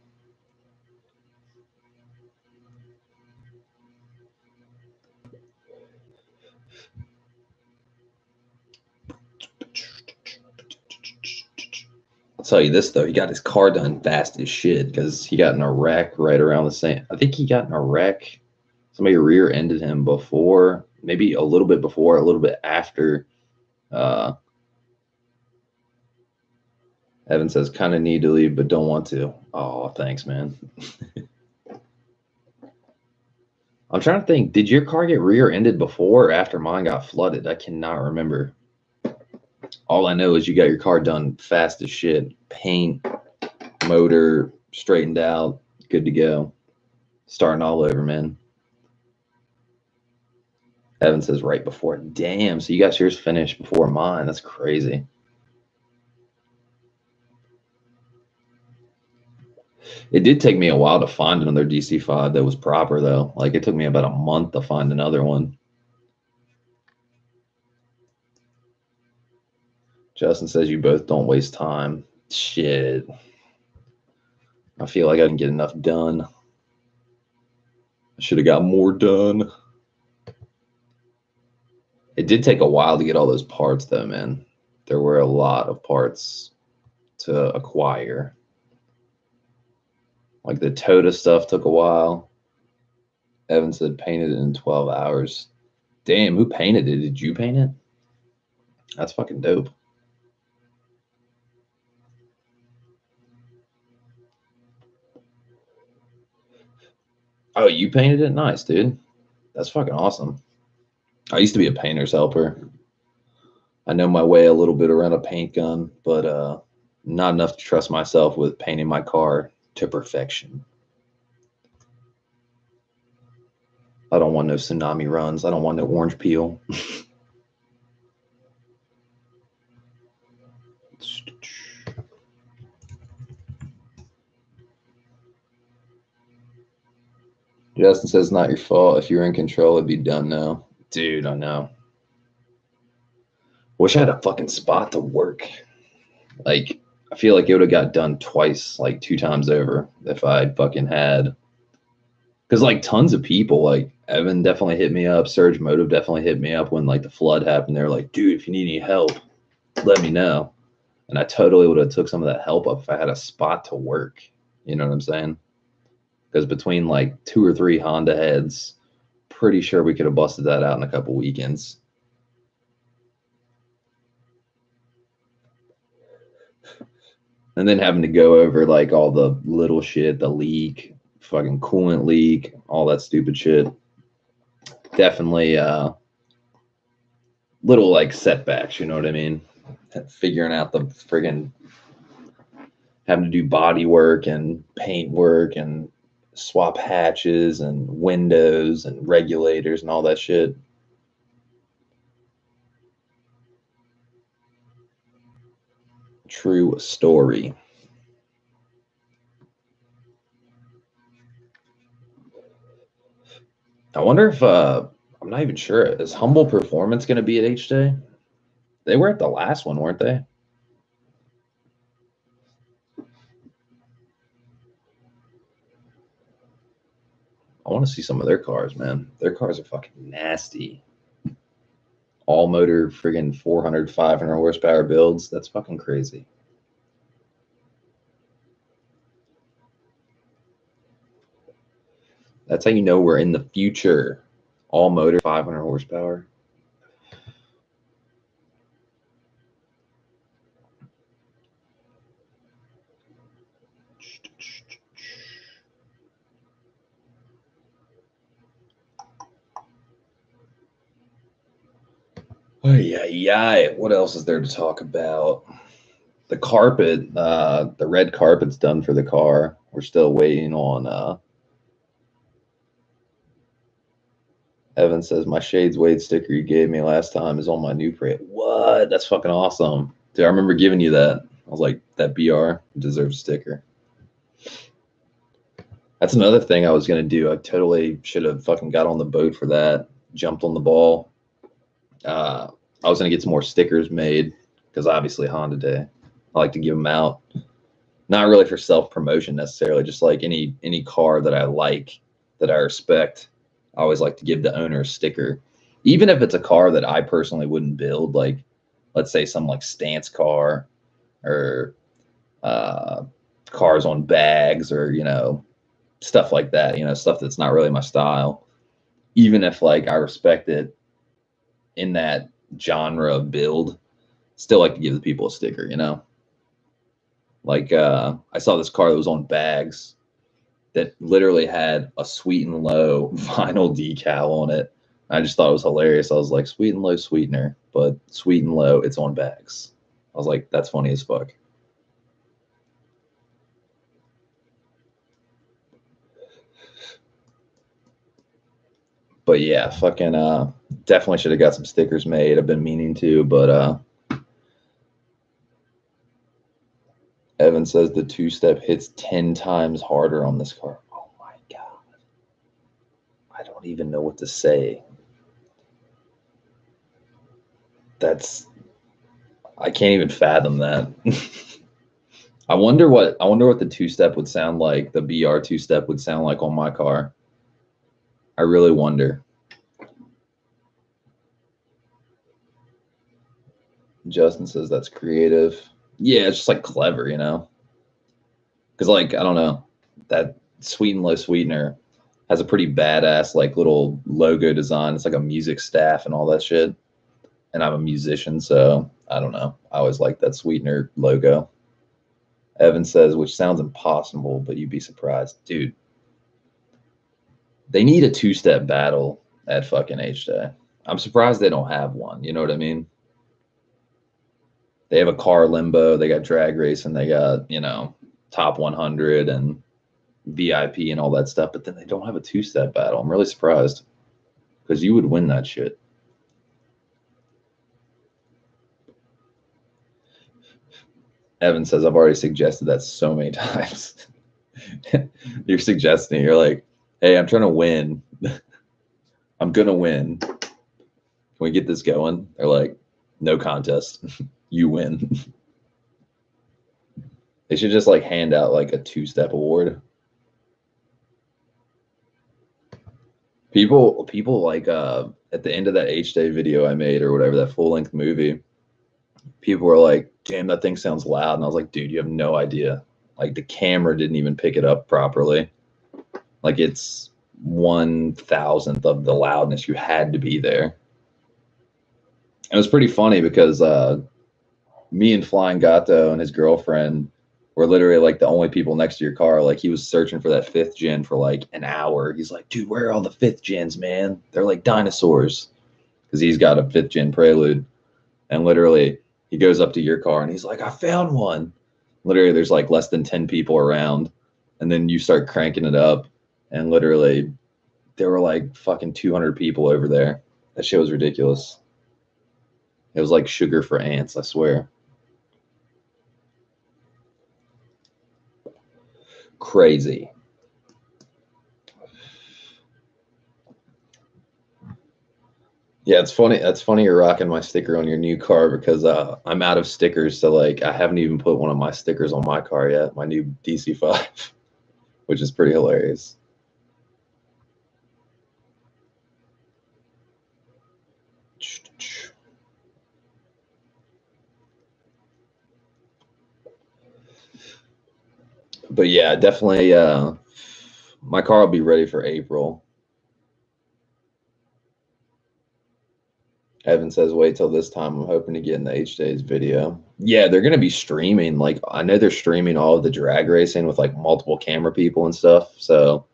I'll tell you this, though. He got his car done fast as shit because he got in a wreck right around the same. I think he got in a wreck. Somebody rear-ended him before, maybe a little bit before, a little bit after. Evan says, kind of need to leave, but don't want to. Oh, thanks, man. I'm trying to think. Did your car get rear-ended before or after mine got flooded? I cannot remember. All I know is you got your car done fast as shit. Paint, motor, straightened out, good to go. Starting all over, man. Evan says right before. Damn, so you got yours finished before mine. That's crazy. It did take me a while to find another DC5 that was proper, though. Like, it took me about a month to find another one. Justin says you both don't waste time. Shit. I feel like I didn't get enough done. I should have got more done. It did take a while to get all those parts, though, man. There were a lot of parts to acquire. Like the Toda stuff took a while. Evan said painted it in 12 hours. Damn, who painted it? Did you paint it? That's fucking dope. Oh, you painted it? Nice, dude. That's fucking awesome. I used to be a painter's helper. I know my way a little bit around a paint gun, but not enough to trust myself with painting my car to perfection. I don't want no tsunami runs. I don't want no orange peel. Justin says, not your fault. If you're in control, it'd be done now. Dude, I know. Wish I had a fucking spot to work. Like, I feel like it would have got done twice, like 2 times over if I fucking had. Because, like, tons of people, like, Evan definitely hit me up. Surge Motive definitely hit me up when, like, the flood happened. They were like, dude, if you need any help, let me know. And I totally would have took some of that help up if I had a spot to work. You know what I'm saying? Because between, like, 2 or 3 Honda heads, pretty sure we could have busted that out in a couple weekends. And then having to go over, like, all the little shit, the leak, fucking coolant leak, all that stupid shit. Definitely little, like, setbacks, you know what I mean? Figuring out the friggin' having to do body work and paint work and swap hatches and windows and regulators and all that shit. True story. I wonder if I'm not even sure. Is Humble Performance going to be at HDAY? They were at the last one, weren't they? I want to see some of their cars, man. Their cars are fucking nasty. All motor friggin' 400, 500 horsepower builds. That's fucking crazy. That's how you know we're in the future. All motor 500 horsepower. Oh, yeah. What else is there to talk about? The carpet, the red carpet's done for the car. We're still waiting on Evan says, my Shades Wade sticker you gave me last time is on my new parade. What? That's fucking awesome. Dude, I remember giving you that. I was like, that BR deserves a sticker. That's another thing I was going to do. I totally should have fucking got on the boat for that. Jumped on the ball. I was going to get some more stickers made because obviously Honda Day. I like to give them out. Not really for self-promotion necessarily, just like any car that I like, that I respect. I always like to give the owner a sticker. Even if it's a car that I personally wouldn't build, like let's say some like stance car or cars on bags or, you know, stuff like that, you know, stuff that's not really my style. Even if like I respect it in that genre of build, still like to give the people a sticker, you know? Like I saw this car that was on bags that literally had a Sweet and Low vinyl decal on it. I just thought it was hilarious. I was like, Sweet and Low sweetener, but Sweet and Low, it's on bags. I was like, that's funny as fuck. But yeah, fucking definitely should have got some stickers made. I've been meaning to, but Evan says the two-step hits 10 times harder on this car. Oh my God. I don't even know what to say. I can't even fathom that. I wonder what the two-step would sound like, the BR two-step would sound like on my car. I really wonder. Justin says that's creative. Yeah, it's just like clever, you know? Because like, I don't know, that Sweet and Low sweetener has a pretty badass like little logo design. It's like a music staff and all that shit. And I'm a musician, so I don't know. I always like that sweetener logo. Evan says, which sounds impossible, but you'd be surprised. Dude, they need a two-step battle at fucking HDAY. I'm surprised they don't have one. You know what I mean? They have a car limbo, they got drag racing, they got, you know, top 100 and VIP and all that stuff, but then they don't have a two-step battle. I'm really surprised because you would win that shit. Evan says, I've already suggested that so many times. You're suggesting, you're like, hey, I'm trying to win. I'm going to win. Can we get this going? They're like, no contest. You win. They should just like hand out like a two-step award. People like at the end of that HDAY video I made or whatever, that full-length movie, people were like, damn, that thing sounds loud. And I was like, dude, you have no idea. Like the camera didn't even pick it up properly. Like it's 1,000th of the loudness. You had to be there. It was pretty funny because me and Flying Gato and his girlfriend were literally like the only people next to your car. Like he was searching for that fifth gen for like an hour. He's like, dude, where are all the fifth gens, man? They're like dinosaurs. Because he's got a fifth gen Prelude. And literally he goes up to your car and he's like, I found one. Literally there's like less than 10 people around. And then you start cranking it up. And literally there were like fucking 200 people over there. That shit was ridiculous. It was like sugar for ants, I swear. Crazy. Yeah, it's funny. That's funny you're rocking my sticker on your new car because I'm out of stickers. So like I haven't even put one of my stickers on my car yet, my new DC5, which is pretty hilarious. But yeah, definitely my car will be ready for April. Evan says, wait till this time. I'm hoping to get in the HDAY's video. Yeah, they're going to be streaming. Like, I know they're streaming all of the drag racing with like multiple camera people and stuff. So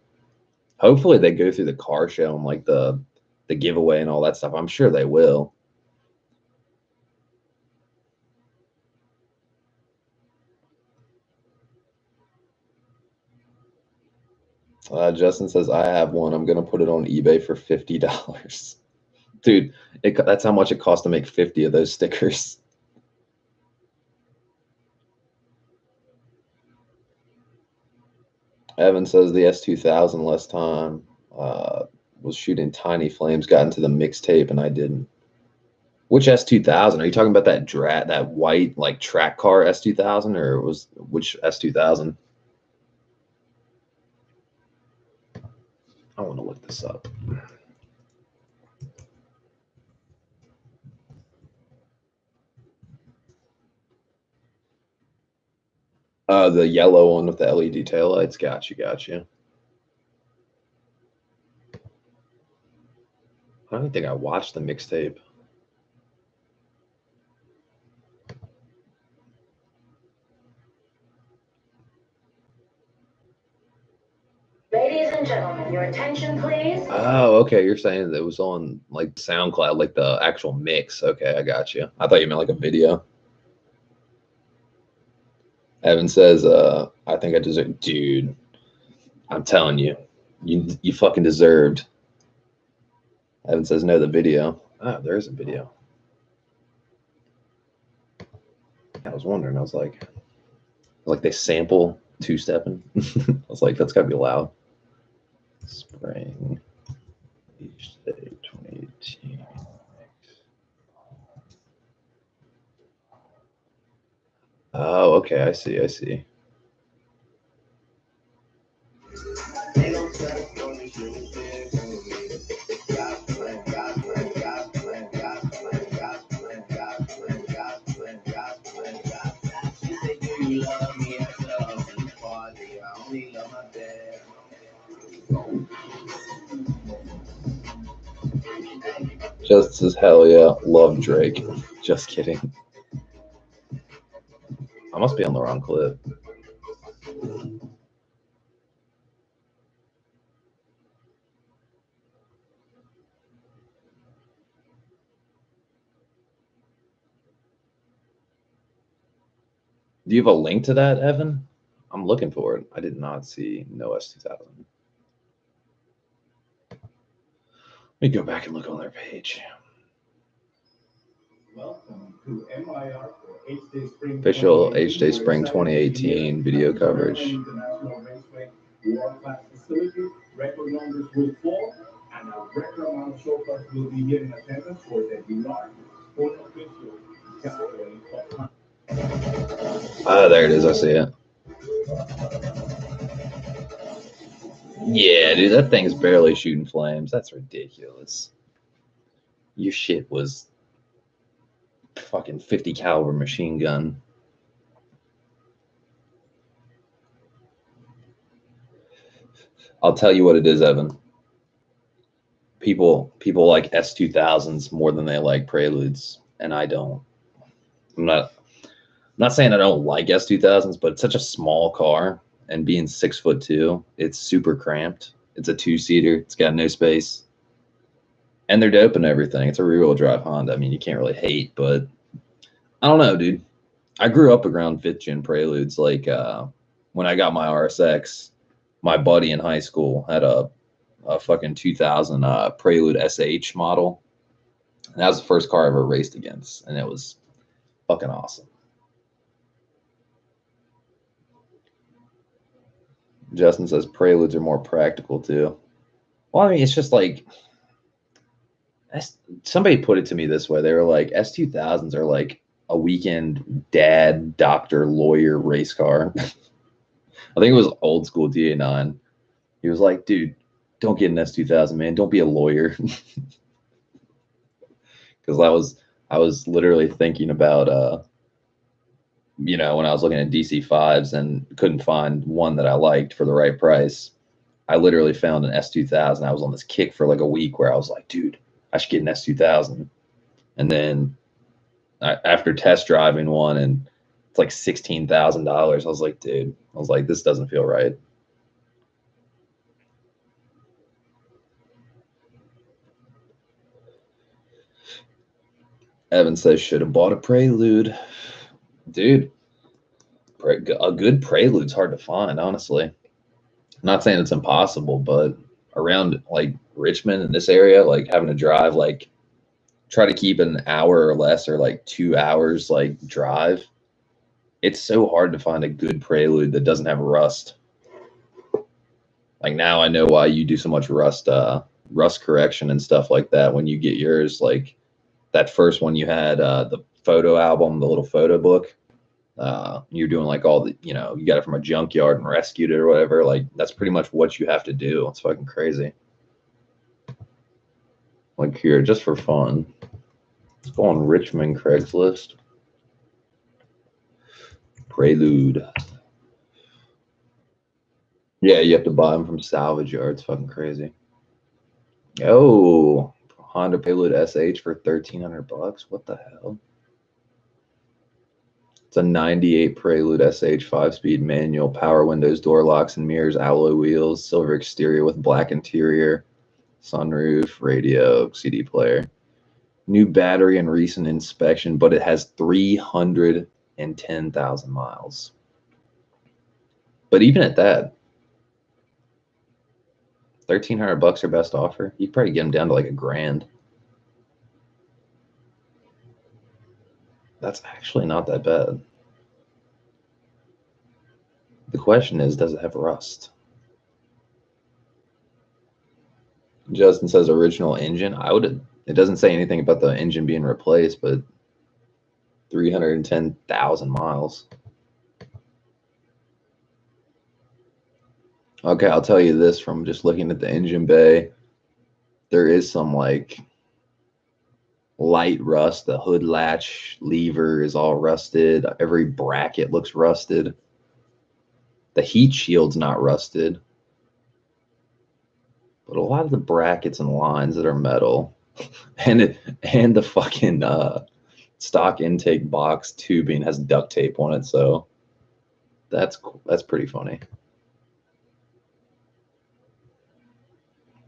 hopefully they go through the car show and like the giveaway and all that stuff. I'm sure they will. Justin says, I have one. I'm going to put it on eBay for $50. Dude, that's how much it costs to make 50 of those stickers. Evan says the S2000 last time was shooting tiny flames, got into the mixtape, and I didn't. Which S2000? Are you talking about that white like track car S2000, or which S2000? I want to look this up. The yellow one with the LED taillights. Gotcha. I don't even think I watched the mixtape. Ladies and gentlemen, your attention, please. Oh, okay. You're saying that it was on like SoundCloud, like the actual mix. Okay, I got you. I thought you meant like a video. Evan says, I think I deserve. Dude, I'm telling you, you fucking deserved. Evan says, no, the video. Ah, there is a video. I was wondering. I was like they sample two-stepping. I was like, that's gotta be loud. Spring HDAY 2018. Oh, okay. I see. Just as hell yeah, love Drake. Just kidding. I must be on the wrong clip. Do you have a link to that, Evan? I'm looking for it. I did not see no S2000. Let me go back and look on their page. Welcome to MIR for HDAY Spring. Official HDAY Spring 2018 video coverage. International Raceway world-class facility. Record numbers will fall, and a record amount of chauffeurs will be here in attendance for the largest sport official gathering of. Ah, there it is. I see it. Yeah, dude, that thing's barely shooting flames. That's ridiculous. Your shit was fucking 50 caliber machine gun. I'll tell you what it is, Evan. People like S2000s more than they like Preludes, and I don't. I'm not saying I don't like S2000s, but it's such a small car, and being 6'2", it's super cramped. It's a two-seater. It's got no space, and they're dope and everything. It's a rear-wheel drive Honda. I mean, you can't really hate, but I don't know, dude. I grew up around 5th gen Preludes. Like when I got my RSX, my buddy in high school had a fucking 2000 Prelude SH model. And that was the first car I ever raced against, and it was fucking awesome. Justin says Preludes are more practical too. Well, I mean, it's just like somebody put it to me this way. They were like, S2000s are like a weekend dad, doctor, lawyer race car. I think it was old school DA9. He was like, dude, don't get an S2000, man. Don't be a lawyer. Because I was literally thinking about when I was looking at DC5s and couldn't find one that I liked for the right price. I literally found an S2000. I was on this kick for like a week where I was like, dude, I should get an S2000. And then after test driving one, and it's like $16,000, I was like, dude, this doesn't feel right. Evan says, should have bought a Prelude. Dude, a good Prelude's hard to find, honestly. not saying it's impossible, but around like Richmond in this area, like having to drive, like try to keep an hour or less or like 2 hours like drive. It's so hard to find a good Prelude that doesn't have rust. Like now I know why you do so much rust correction and stuff like that when you get yours. Like that first one you had, the photo album, the little photo book. You're doing like all the, you got it from a junkyard and rescued it or whatever. Like that's pretty much what you have to do. It's fucking crazy. Like here, just for fun, let's go on Richmond Craigslist. Prelude. Yeah, you have to buy them from salvage yards. Fucking crazy. Oh, Honda Prelude SH for $1,300. What the hell? It's a 98 Prelude SH 5-speed manual, power windows, door locks and mirrors, alloy wheels, silver exterior with black interior, sunroof, radio, CD player. New battery and recent inspection, but it has 310,000 miles. But even at that, $1,300 your best offer. You'd probably get them down to like $1,000. That's actually not that bad. The question is, does it have rust? Justin says original engine. It doesn't say anything about the engine being replaced, but 310,000 miles. Okay, I'll tell you this from just looking at the engine bay. There is some like light rust. The hood latch lever is all rusted. Every bracket looks rusted. The heat shield's not rusted. But a lot of the brackets and lines that are metal and the fucking stock intake box tubing has duct tape on it, so that's pretty funny.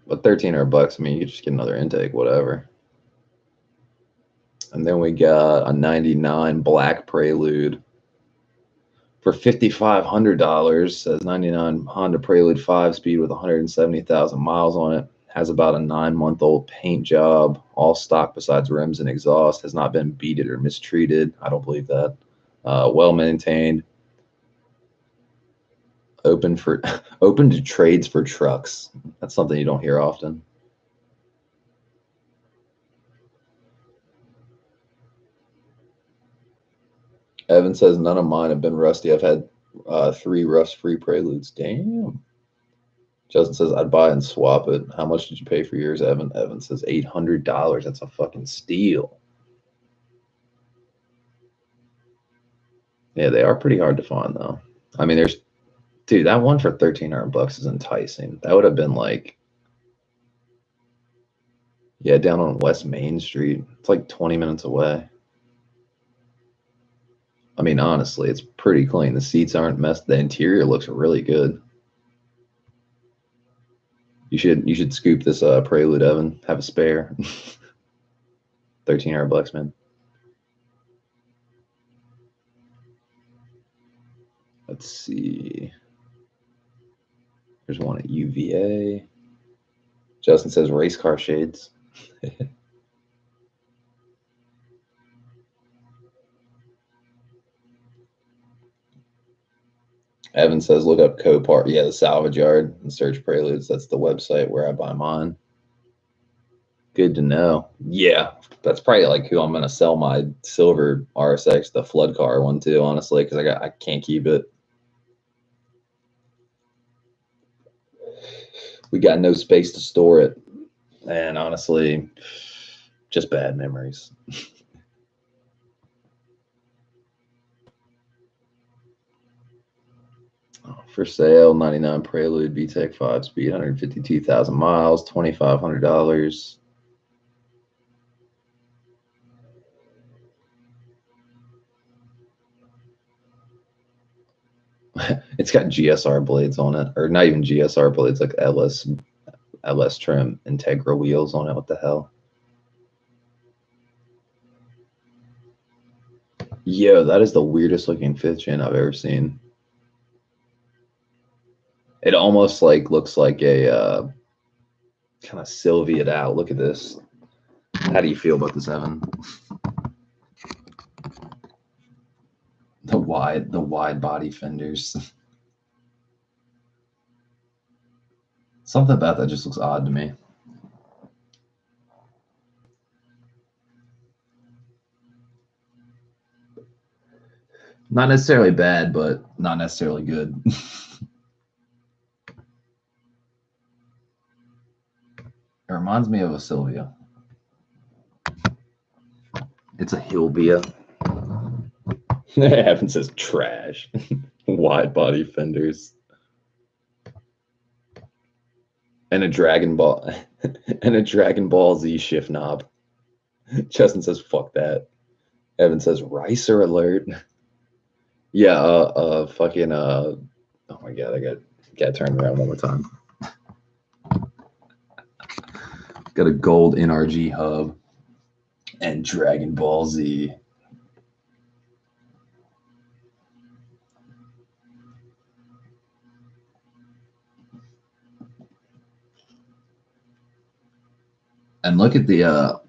But $1,300, I mean, you could just get another intake, whatever. And then we got a 99 black Prelude for $5,500. Says 99 Honda Prelude 5-speed with 170,000 miles on it. Has about a 9-month-old paint job. All stock besides rims and exhaust. Has not been beaded or mistreated. I don't believe that. Well maintained. Open to trades for trucks. That's something you don't hear often. Evan says none of mine have been rusty. I've had 3 rust-free Preludes. Damn. Justin says I'd buy and swap it. How much did you pay for yours, Evan? Evan says $800. That's a fucking steal. Yeah, they are pretty hard to find though. I mean, dude, that one for $1,300 is enticing. That would have been like, yeah, down on West Main Street. It's like 20 minutes away. I mean, honestly, it's pretty clean. The seats aren't messed. The interior looks really good. You should scoop this Prelude, Evan. Have a spare. $1,300, man. Let's see. There's one at UVA. Justin says race car shades. Evan says look up Copart. Yeah, the salvage yard and search Preludes. That's the website where I buy mine. Good to know. Yeah, that's probably like who I'm gonna sell my silver RSX, the flood car one to, honestly, because I can't keep it. We got no space to store it, and honestly, just bad memories. For sale, 99 Prelude VTEC 5-speed, 152,000 miles, $2,500. It's got GSR blades on it, or not even GSR blades, like LS trim Integra wheels on it. What the hell? Yo, that is the weirdest looking 5th gen I've ever seen. It almost like looks like a kind of Sylvia'd out. Look at this. How do you feel about this, Evan? The wide body fenders. Something about that just looks odd to me. Not necessarily bad, but not necessarily good. It reminds me of a Sylvia. It's a Hilbia. Evan says trash. Wide body fenders. And a Dragon Ball and a Dragon Ball Z shift knob. Justin says fuck that. Evan says ricer alert. Yeah, fucking oh my god, I got turned around one more time. Got a gold NRG hub and Dragon Ball Z. And look at the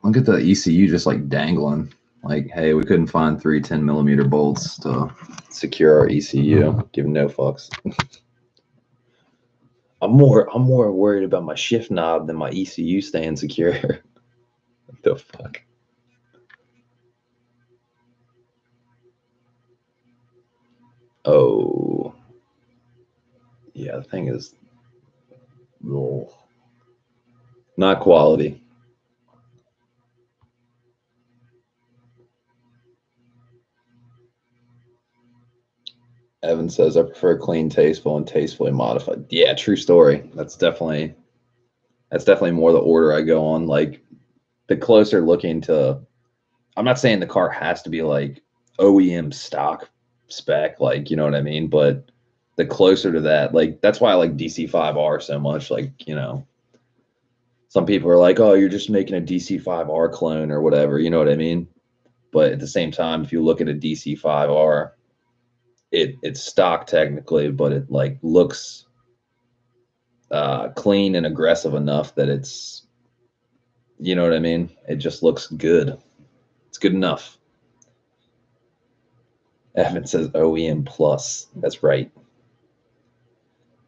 ECU just like dangling. Like, hey, we couldn't find 3 10mm bolts to secure our ECU. Giving no fucks. I'm more worried about my shift knob than my ECU staying secure. What the fuck? Oh. Yeah, the thing is not quality. Evan says, I prefer clean, tasteful, and tastefully modified. Yeah, true story. That's definitely more the order I go on. Like, the closer looking to, I'm not saying the car has to be like OEM stock spec, like, you know what I mean? But the closer to that, like, that's why I like DC5R so much. Like, you know, some people are like, oh, you're just making a DC5R clone or whatever, you know what I mean? But at the same time, if you look at a DC5R, it's stock technically, but it like looks clean and aggressive enough that it's, you know what I mean? It just looks good. It's good enough. Evan says OEM plus. That's right.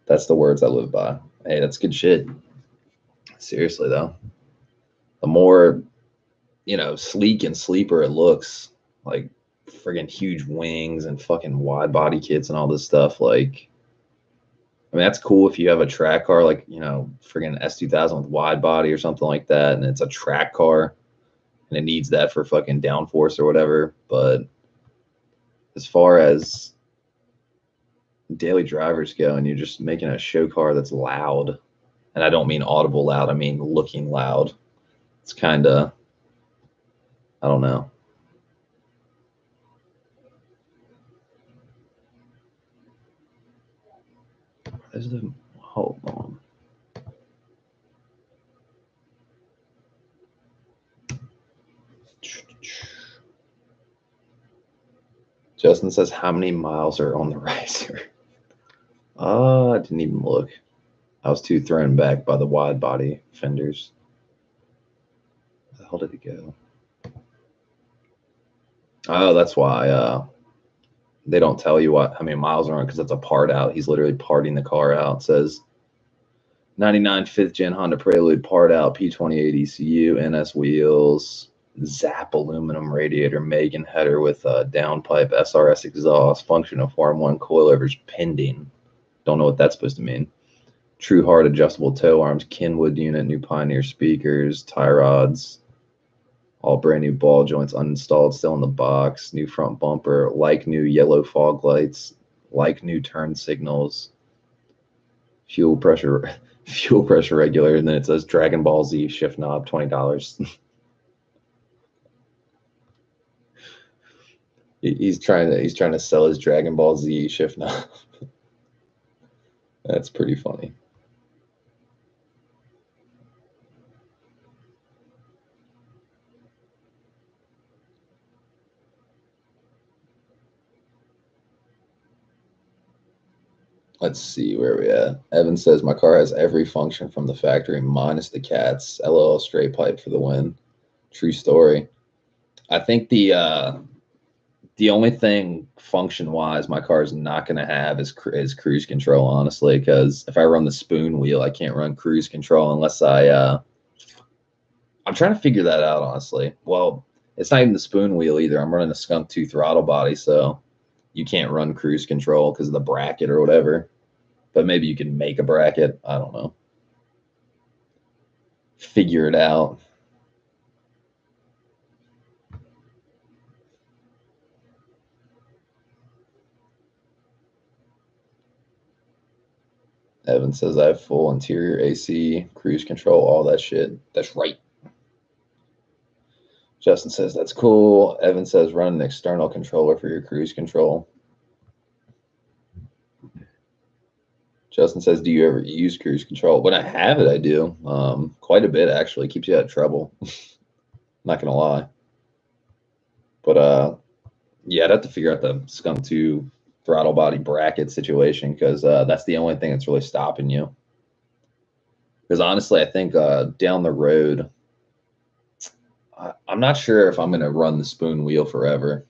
That's the words I live by. Hey, that's good shit. Seriously though, the more, you know, sleek and sleeper it looks, like friggin' huge wings and fucking wide body kits and all this stuff, like, I mean, that's cool if you have a track car, like, you know, friggin' S2000 with wide body or something like that, and it's a track car, and it needs that for fucking downforce or whatever. But as far as daily drivers go, and you're just making a show car that's loud, and I don't mean audible loud, I mean looking loud. It's kind of, I don't know. Hold on. Justin says, how many miles are on the riser? I didn't even look. I was too thrown back by the wide body fenders. Where the hell did it go? Oh, that's why they don't tell you how many miles are on, because it's a part out. He's literally parting the car out. It says 99 5th gen Honda Prelude part out, P28 ECU, NS wheels, Zap aluminum radiator, Megan header with downpipe, SRS exhaust, function of Farm 1 coilovers pending. Don't know what that's supposed to mean. True Hard adjustable tow arms, Kenwood unit, new Pioneer speakers, tie rods, all brand new ball joints uninstalled, still in the box, new front bumper, like new yellow fog lights, like new turn signals, fuel pressure regulator, and then it says Dragon Ball Z shift knob, $20. He's trying to sell his Dragon Ball Z shift knob. That's pretty funny. Let's see where we at. Evan says my car has every function from the factory minus the cats. LOL, straight pipe for the win. True story. I think the only thing function wise my car is not going to have is cruise control, honestly, because if I run the spoon wheel, I can't run cruise control unless I'm trying to figure that out, honestly. Well, it's not even the spoon wheel either. I'm running a Skunk 2 throttle body, so you can't run cruise control because of the bracket or whatever. But maybe you can make a bracket. I don't know. Figure it out. Evan says I have full interior AC, cruise control, all that shit. That's right. Justin says that's cool. Evan says run an external controller for your cruise control. Justin says, do you ever use cruise control? When I have it, I do. Quite a bit, actually. Keeps you out of trouble. Not going to lie. But, yeah, I'd have to figure out the Skunk 2 throttle body bracket situation because that's the only thing that's really stopping you. Because, honestly, I think down the road, I'm not sure if I'm going to run the spoon wheel forever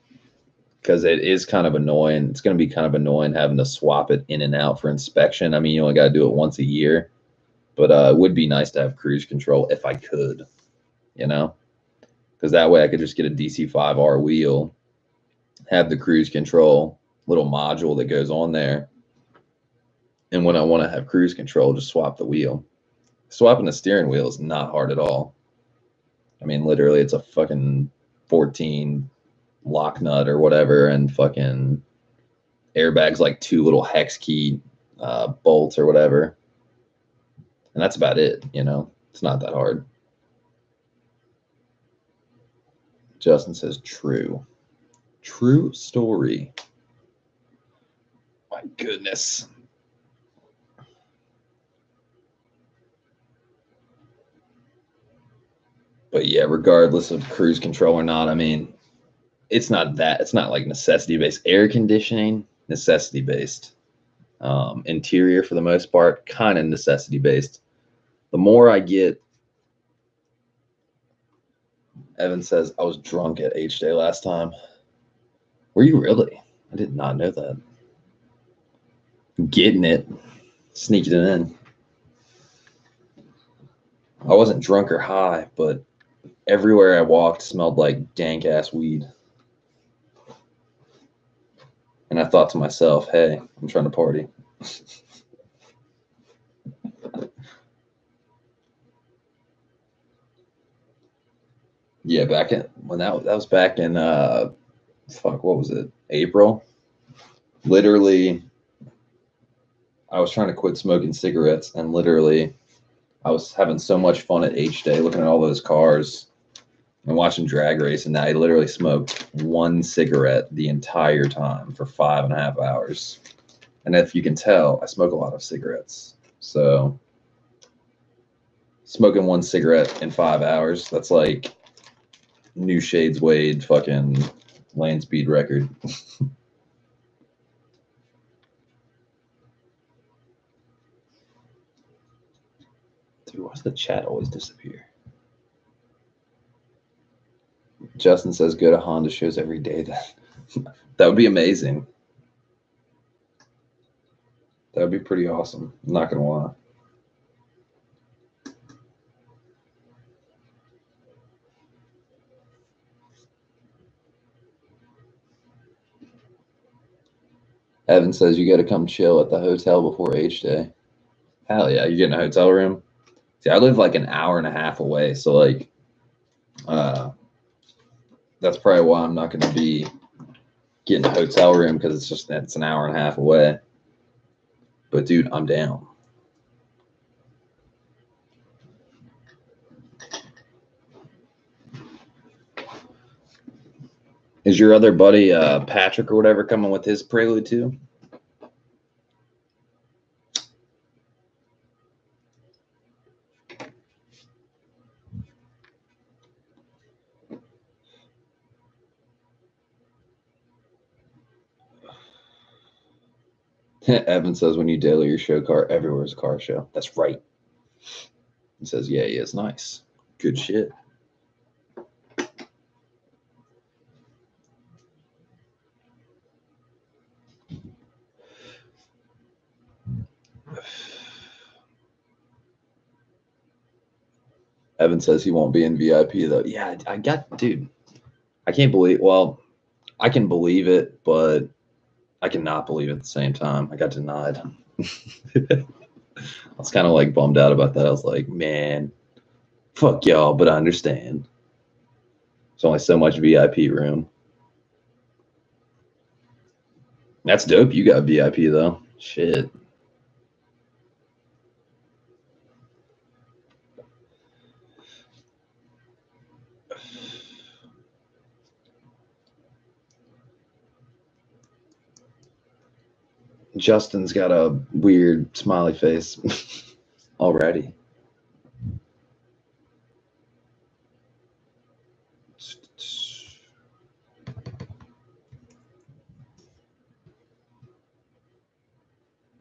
because it is kind of annoying. It's going to be kind of annoying having to swap it in and out for inspection. I mean, you only got to do it once a year. But it would be nice to have cruise control if I could, you know, because that way I could just get a DC5R wheel, have the cruise control little module that goes on there. And when I want to have cruise control, just swap the wheel. Swapping the steering wheel is not hard at all. I mean, literally, it's a fucking 14 lock nut or whatever, and fucking airbags like 2 little hex key bolts or whatever. And that's about it, you know. It's not that hard. Justin says true. True story. My goodness. But yeah, regardless of cruise control or not, I mean, it's not like necessity based. Air conditioning, necessity based. Interior, for the most part, kind of necessity based. The more I get, Evan says, I was drunk at HDAY last time. Were you really? I did not know that. Getting it, sneaking it in. I wasn't drunk or high, but everywhere I walked smelled like dank ass weed. And I thought to myself, hey, I'm trying to party. Yeah, back in when that was back in fuck, what was it? April. Literally, I was trying to quit smoking cigarettes, and literally, I was having so much fun at HDAY looking at all those cars and watching drag race, and I literally smoked 1 cigarette the entire time for 5.5 hours. And if you can tell, I smoke a lot of cigarettes. So smoking 1 cigarette in 5 hours, that's like New Shades Wade fucking land speed record. Dude, why does the chat always disappear? Justin says go to Honda shows every day. That would be amazing. That would be pretty awesome. I'm not gonna lie. Evan says you got to come chill at the hotel before HDAY. Hell yeah, you getting a hotel room? See, I live like an hour and a half away, so like, that's probably why I'm not going to be getting a hotel room because it's an hour and a half away. But dude, I'm down. Is your other buddy Patrick or whatever coming with his Prelude too? Evan says, when you daily your show car, everywhere's a car show. That's right. He says, yeah, he is nice. Good shit. Evan says he won't be in VIP though. Yeah, I got, dude. I can't believe. Well, I can believe it, but I cannot believe it at the same time. I got denied. I was kind of like bummed out about that. I was like, man, fuck y'all, but I understand. There's only so much VIP room. That's dope. You got VIP though. Shit. Justin's got a weird smiley face already.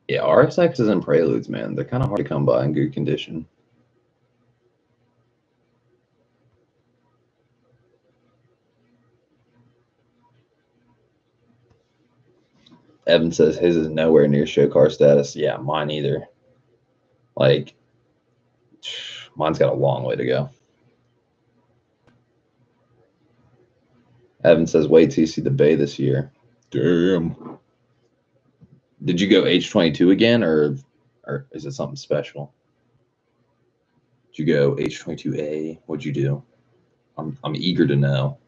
Yeah, RSXs and Preludes, man, they're kind of hard to come by in good condition. Evan says his is nowhere near show car status. Yeah, mine either. Like, mine's got a long way to go. Evan says, wait till you see the Bay this year. Damn. Did you go H22 again, or is it something special? Did you go H22A? What'd you do? I'm eager to know.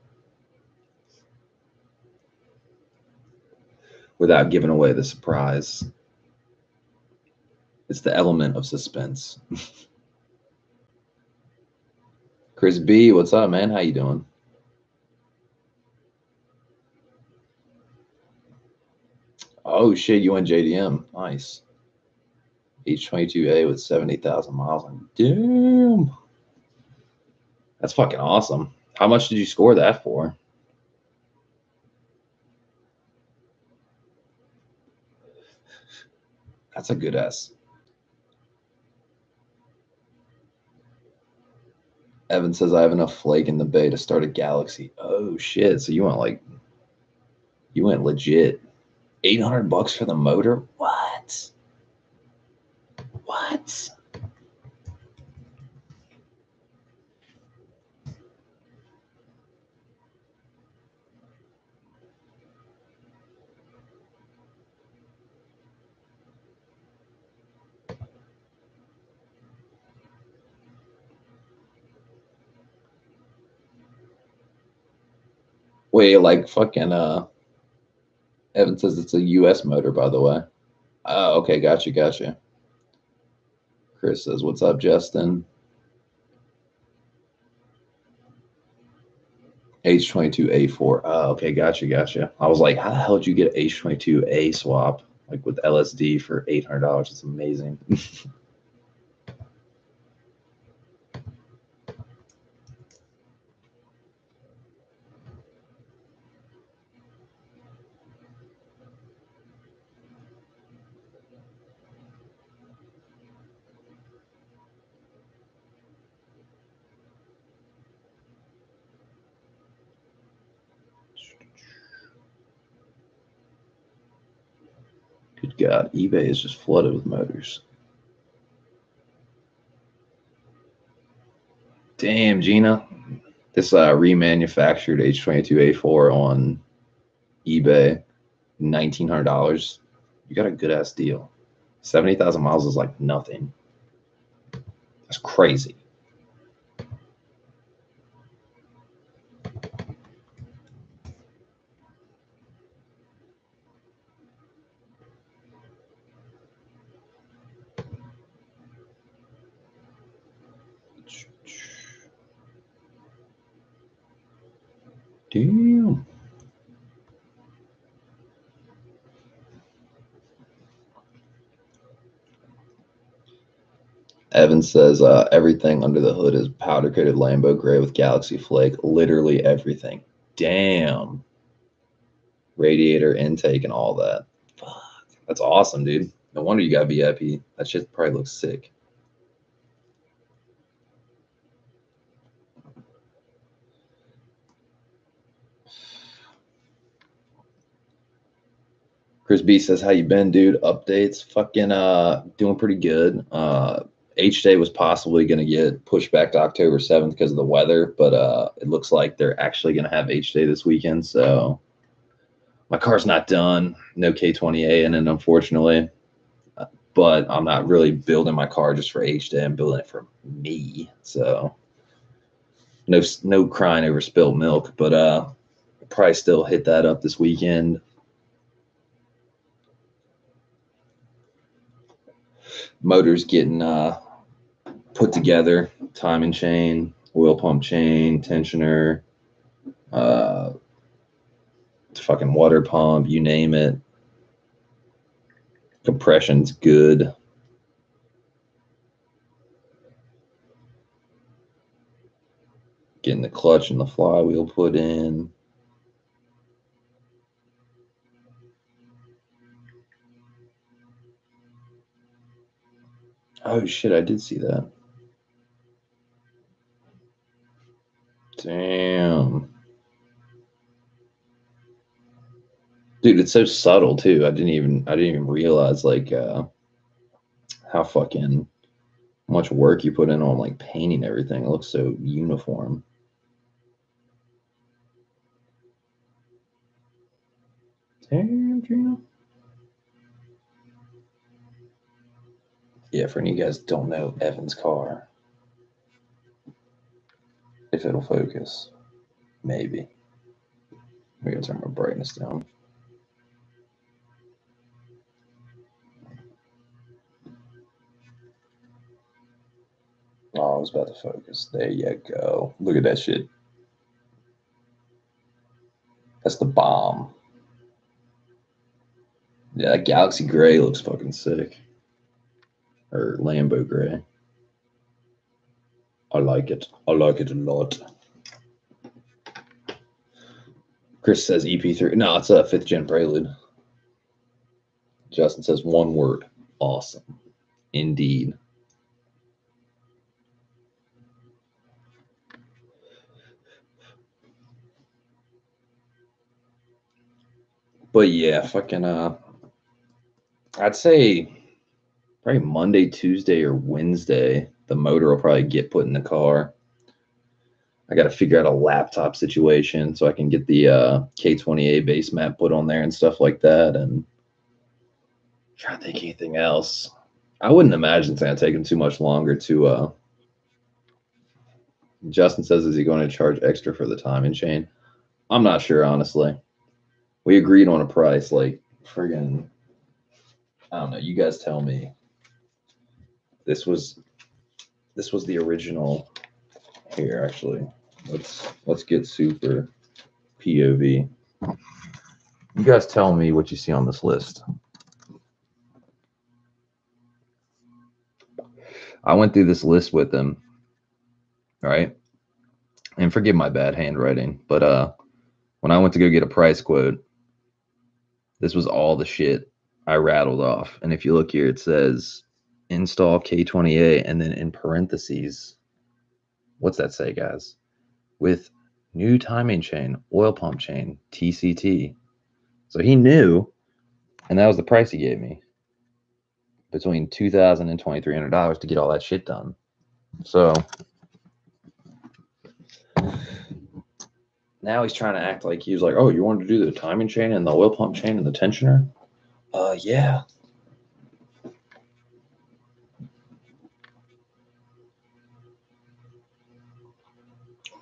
Without giving away the surprise. It's the element of suspense. Chris B, what's up, man? How you doing? Oh shit, you went JDM. Nice. H22A with 70,000 miles on. Damn. That's fucking awesome. How much did you score that for? That's a good S. Evan says I have enough flake in the Bay to start a Galaxy. Oh shit. So you went legit. $800 for the motor? What? What? Wait, like fucking Evan says it's a US motor, by the way. Oh, okay, gotcha. Chris says, what's up, Justin? H22A4. Oh, okay, gotcha. I was like, how the hell did you get an H22A swap? Like with LSD for $800? It's amazing. Good God, eBay is just flooded with motors. Damn, Gina. This remanufactured H22A4 on eBay, $1,900. You got a good ass deal. 70,000 miles is like nothing. That's crazy. Damn. Evan says everything under the hood is powder coated Lambo gray with Galaxy flake. Literally everything. Damn. Radiator intake and all that. Fuck. That's awesome, dude. No wonder you got VIP. That shit probably looks sick. Chris B says, how you been, dude? Updates. Fucking doing pretty good. HDAY was possibly going to get pushed back to October 7th because of the weather, but it looks like they're actually going to have HDAY this weekend. So my car's not done. No K20A in it, unfortunately. But I'm not really building my car just for HDAY. I'm building it for me. So no crying over spilled milk, but probably still hit that up this weekend. Motor's getting put together, timing chain, oil pump chain, tensioner, fucking water pump, you name it. Compression's good. Getting the clutch and the flywheel put in. Oh shit, I did see that. Damn. Dude, it's so subtle too. I didn't even realize like how fucking much work you put in on like painting everything. It looks so uniform. Damn, Trina. Yeah, for any of you guys don't know Evan's car. If it'll focus. Maybe. We gotta turn my brightness down. Oh, I was about to focus. There you go. Look at that shit. That's the bomb. Yeah, that Galaxy Gray looks fucking sick. Or Lambo Gray. I like it. I like it a lot. Chris says EP3. No, it's a 5th gen Prelude. Justin says one word. Awesome. Indeed. But yeah, fucking I'd say probably Monday, Tuesday, or Wednesday, the motor will probably get put in the car. I got to figure out a laptop situation so I can get the K20A base map put on there and stuff like that. And trying to think anything else. I wouldn't imagine it's going to take him too much longer to. Justin says, is he going to charge extra for the timing chain? I'm not sure, honestly. We agreed on a price, like friggin', I don't know. You guys tell me. This was the original. Here, actually, let's get super POV. You guys tell me what you see on this list. I went through this list with them, right? And forgive my bad handwriting, but when I went to go get a price quote, this was all the shit I rattled off. And if you look here, it says install K20A, and then in parentheses, what's that say, guys? With new timing chain, oil pump chain, TCT. So he knew, and that was the price he gave me. Between $2,000 and $2,300 to get all that shit done. So now he's trying to act like he was like, oh, you wanted to do the timing chain and the oil pump chain and the tensioner? Yeah.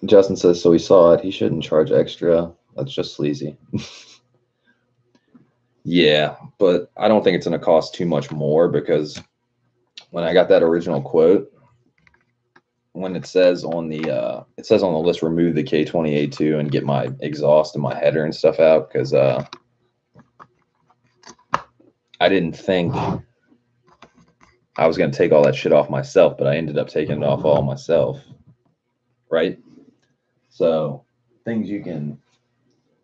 Justin says, so he saw it. He shouldn't charge extra. That's just sleazy. Yeah, but I don't think it's going to cost too much more because when I got that original quote, when it says on the list, remove the K20A2 and get my exhaust and my header and stuff out because I didn't think I was going to take all that shit off myself, but I ended up taking it off all myself, right? So things you can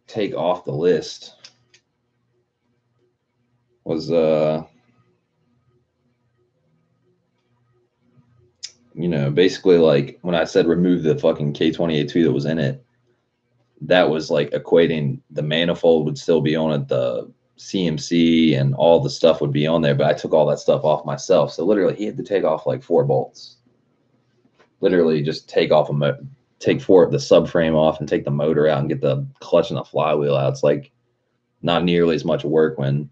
take off the list. was basically like when I said remove the fucking K28.2 that was in it, that was like equating the manifold would still be on it, the CMC and all the stuff would be on there, but I took all that stuff off myself. So literally he had to take off like 4 bolts. Literally just take off take 4 of the subframe off and take the motor out and get the clutch and the flywheel out. It's like not nearly as much work when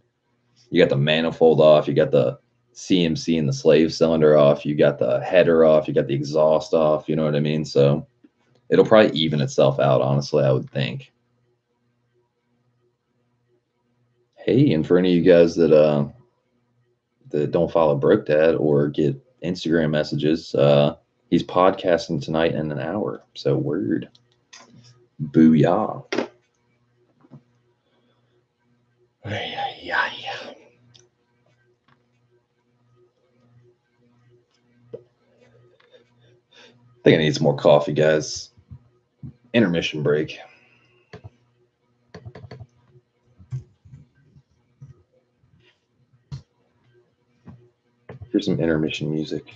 you got the manifold off, you got the CMC and the slave cylinder off, you got the header off, you got the exhaust off, you know what I mean? So it'll probably even itself out, honestly, I would think. Hey, and for any of you guys that don't follow Broke Dad or get Instagram messages, he's podcasting tonight in an hour. So word. Booyah. Yeah. I think I need some more coffee, guys. Intermission break. Here's some intermission music.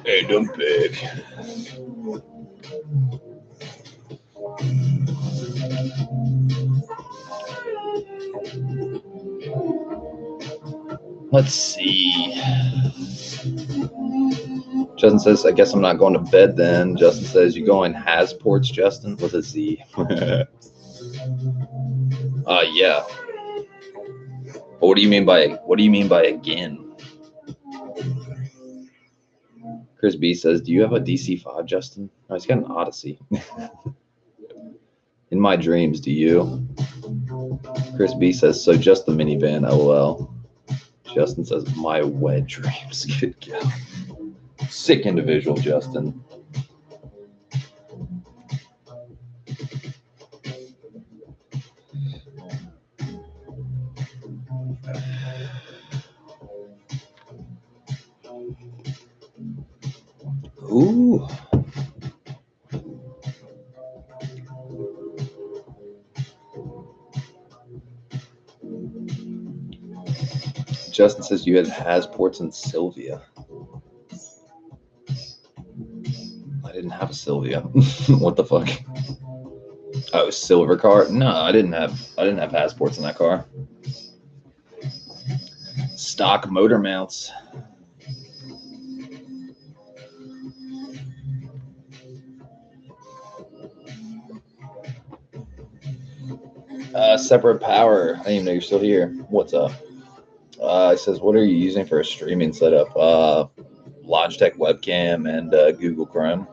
Hey, dumb pig. Let's see. Justin says, I guess I'm not going to bed then. Justin says, you going Hasports, Justin? With a Z. Yeah. But what do you mean by again? Chris B says, do you have a DC-5, Justin? No, he's got an Odyssey. In my dreams, do you? Chris B says, so just the minivan, LOL. Justin says, my wet dreams. Good God. Sick individual, Justin. Ooh. Justin says you had Hasports and Sylvia. I didn't have a Sylvia. What the fuck? Oh, silver car? No, I didn't have Hasports in that car. Stock motor mounts. Separate Power. I didn't even know you're still here. What's up? It says, what are you using for a streaming setup? Logitech webcam and Google Chrome.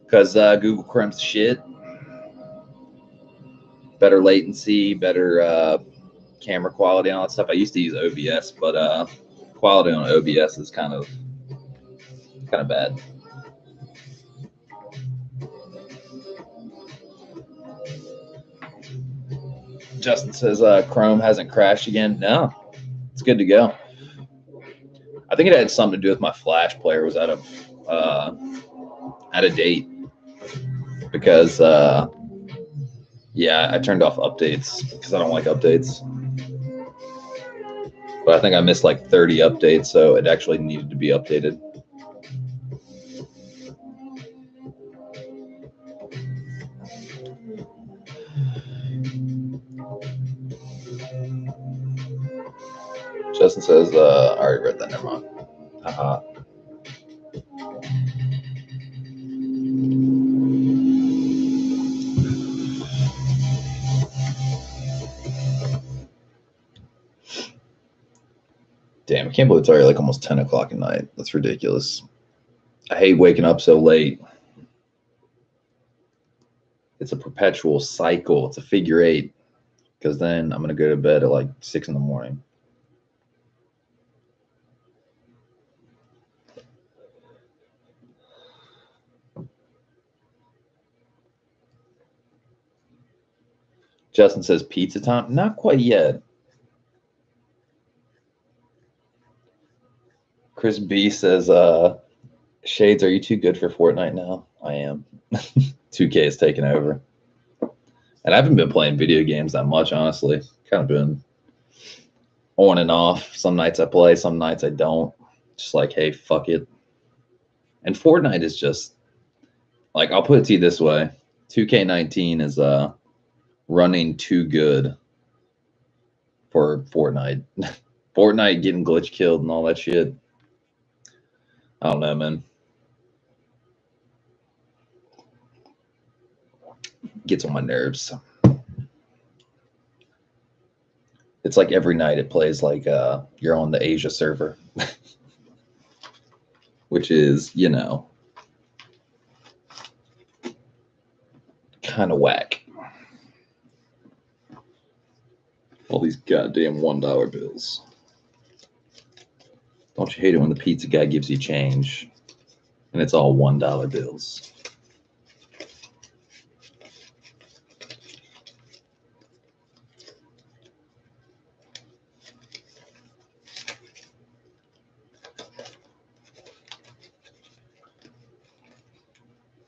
Because Google Chrome's shit. Better latency, better camera quality and all that stuff. I used to use OBS, but quality on OBS is kind of bad. Justin says Chrome hasn't crashed again. No, it's good to go. I think it had something to do with my Flash player was out of date because yeah, I turned off updates because I don't like updates. But I think I missed like 30 updates, so it actually needed to be updated. Justin says, I already read that, never mind. Damn, I can't believe it's already like almost 10 o'clock at night. That's ridiculous. I hate waking up so late. It's a perpetual cycle. It's a figure eight. Because then I'm going to go to bed at like 6 in the morning. Justin says pizza time. Not quite yet. Chris B says, Shades, are you too good for Fortnite now? I am. 2K is taking over. And I haven't been playing video games that much, honestly. Kind of been on and off. Some nights I play, some nights I don't. Just like, hey, fuck it. And Fortnite is just, like, I'll put it to you this way. 2K19 is running too good for Fortnite. Fortnite getting glitch killed and all that shit. I don't know, man. Gets on my nerves. It's like every night it plays like you're on the Asia server. Which is, you know, kind of whack. All these goddamn $1 bills. Don't you hate it when the pizza guy gives you change and it's all $1 bills?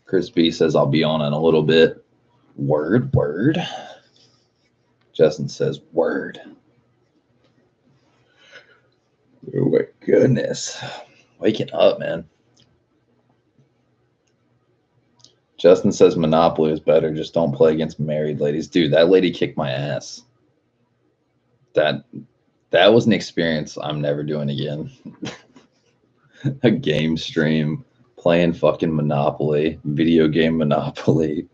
Chris B says, I'll be on in a little bit. Word, word. Justin says, word. Oh my goodness. Waking up, man. Justin says Monopoly is better. Just don't play against married ladies. Dude, that lady kicked my ass. That was an experience I'm never doing again. A game stream. Playing fucking Monopoly. Video game Monopoly.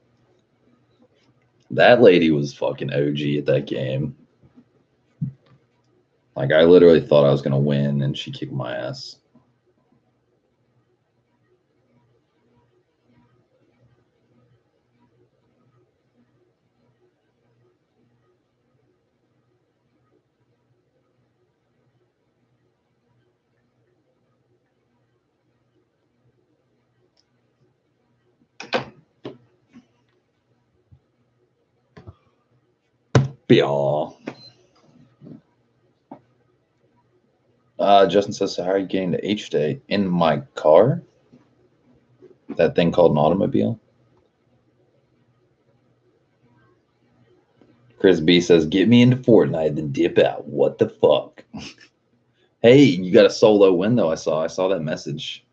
That lady was fucking OG at that game. Like, I literally thought I was going to win, and she kicked my ass. Y'all. Justin says, so how are you getting to HDAY? In my car? That thing called an automobile? Chris B says, get me into Fortnite, then dip out. What the fuck? Hey, you got a solo win, though, I saw that message.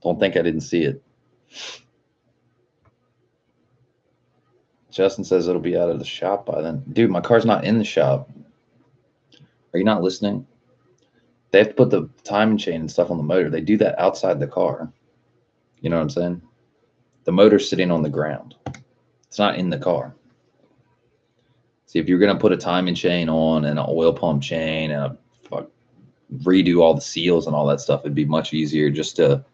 Don't think I didn't see it. Justin says it'll be out of the shop by then. Dude, my car's not in the shop. Are you not listening? They have to put the timing chain and stuff on the motor. They do that outside the car. You know what I'm saying? The motor's sitting on the ground. It's not in the car. See, if you're gonna put a timing chain on and an oil pump chain and redo all the seals and all that stuff, it'd be much easier just to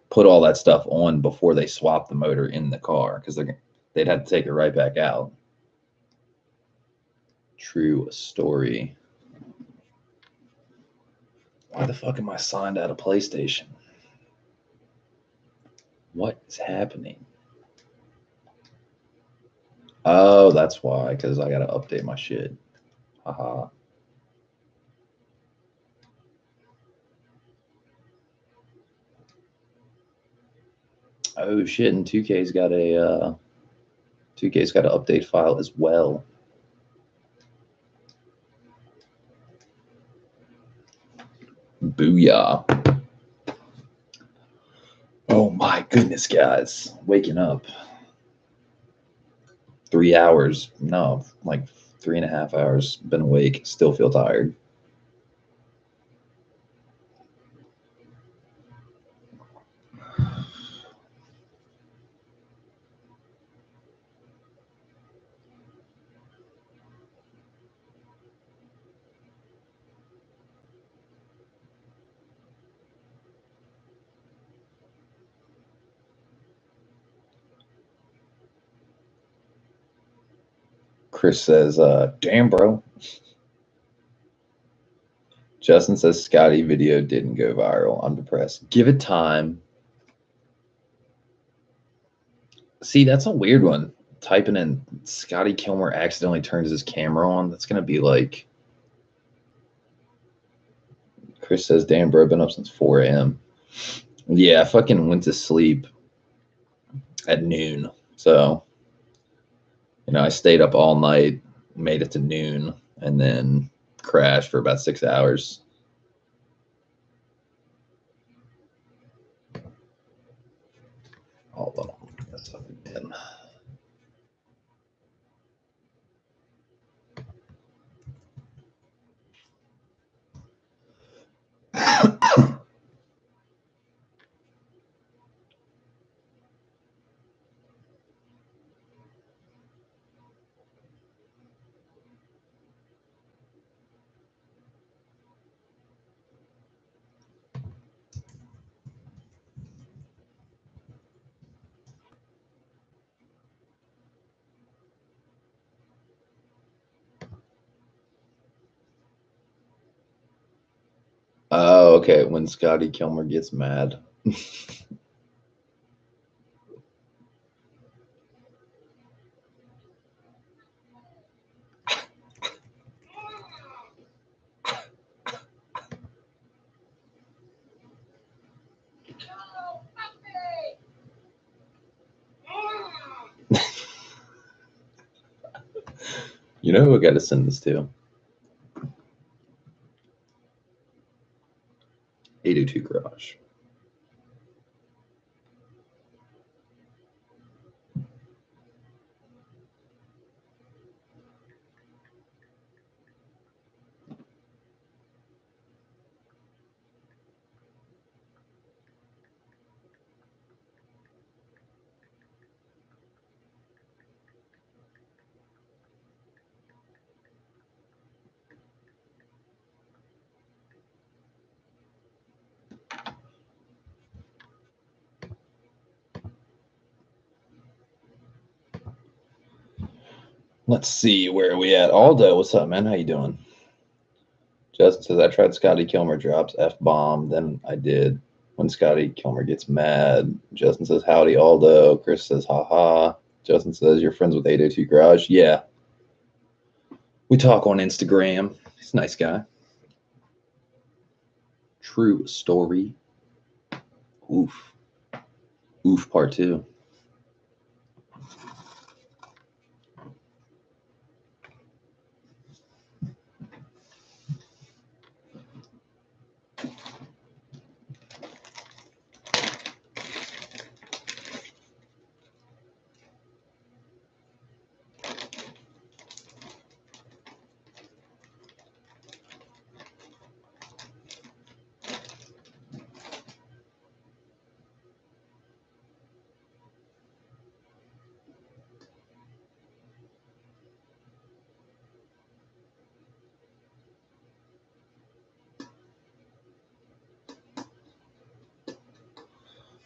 put all that stuff on before they swap the motor in the car, because they'd have to take it right back out. True story. Why the fuck am I signed out of PlayStation? What is happening? Oh, that's why, because I gotta update my shit. Haha. Oh shit, and 2K's got an update file as well. Booyah. Oh my goodness, guys. Waking up. 3 hours. No, like 3.5 hours. Been awake. Still feel tired. Chris says, damn, bro. Justin says Scotty video didn't go viral. I'm depressed. Give it time. See, that's a weird one. Typing in Scotty Kilmer accidentally turns his camera on. That's going to be like... Chris says, damn, bro, been up since 4 a.m. Yeah, I fucking went to sleep at noon. So, I stayed up all night, made it to noon, and then crashed for about 6 hours. Hold on. That's what we did. Oh, okay. When Scotty Kilmer gets mad. You know who I got to send this to? 802 Garage. Let's see, where are we at? Aldo, what's up, man? How you doing? Justin says, I tried Scotty Kilmer drops F-bomb, then I did when Scotty Kilmer gets mad. Justin says, howdy, Aldo. Chris says, haha. Justin says, you're friends with 802 Garage? Yeah. We talk on Instagram. He's a nice guy. True story. Oof. Oof, part 2.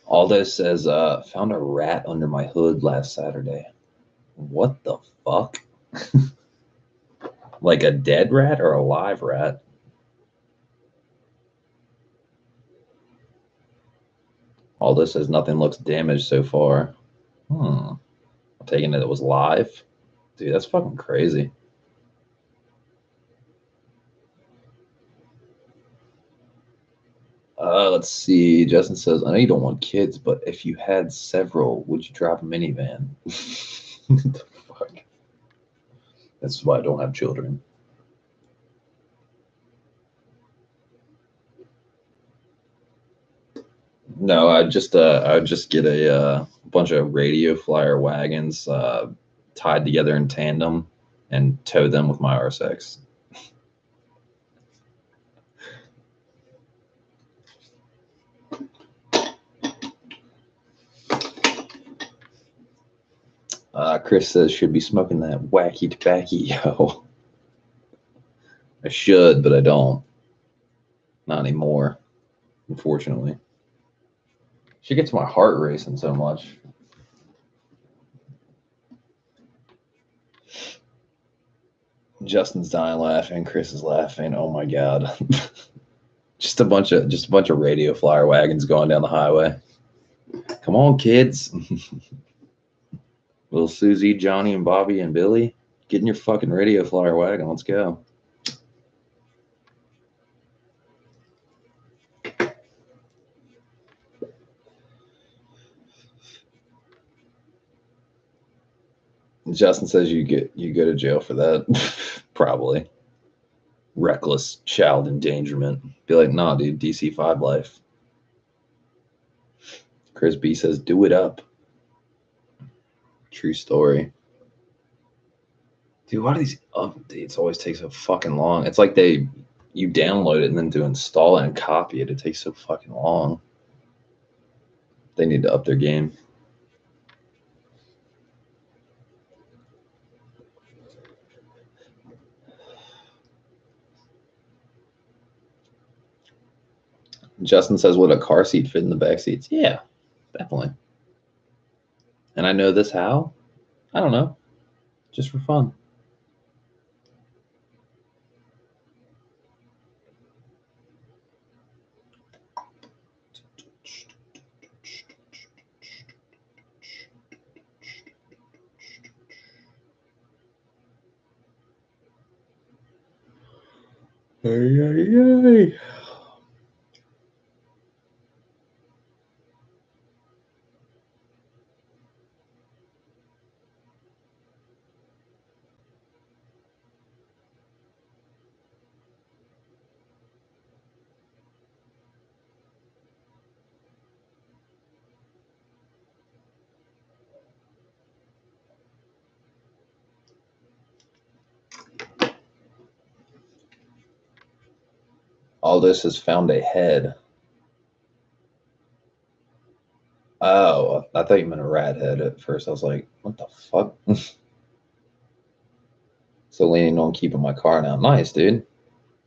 Aldo says, found a rat under my hood last Saturday. What the fuck? Like a dead rat or a live rat? Aldo says nothing looks damaged so far. I'm taking it was live. Dude, that's fucking crazy. Let's see. Justin says, I know you don't want kids, but if you had several, would you drive a minivan? What the fuck? That's why I don't have children. No, I'd just get a bunch of radio flyer wagons tied together in tandem and tow them with my RSX. Chris says, should be smoking that wacky tobacco, yo. I should, but I don't. Not anymore, unfortunately. She gets my heart racing so much. Justin's dying laughing. Chris is laughing. Oh my god. just a bunch of radio flyer wagons going down the highway. Come on, kids. Little Susie, Johnny, and Bobby, and Billy, get in your fucking radio flyer wagon. Let's go. Justin says you go to jail for that. Probably. Reckless child endangerment. Be like, nah, dude, DC-5 life. Chris B says, do it up. True story. Dude, why do these updates always take so fucking long? It's like you download it and then to install it and copy it, it takes so fucking long. They need to up their game. Justin says, would a car seat fit in the back seats? Yeah, definitely. And I know this how? I don't know. Just for fun. Hey. All this has found a head. Oh, I thought you meant a rat head at first. I was like, what the fuck? So leaning on keeping my car now. Nice, dude.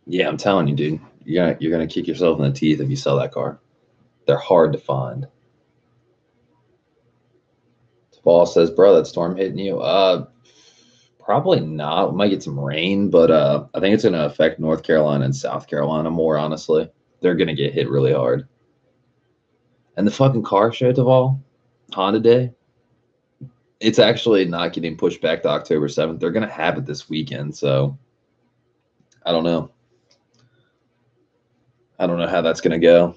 Yeah, I'm telling you, dude. You're gonna kick yourself in the teeth if you sell that car. They're hard to find. Ball says, bro, that storm hitting you? Probably not. We might get some rain, but I think it's gonna affect North Carolina and South Carolina more, honestly. They're gonna get hit really hard. And the fucking car show, Taval, Honda Day, it's actually not getting pushed back to October 7th. They're going to have it this weekend, so I don't know. I don't know how that's going to go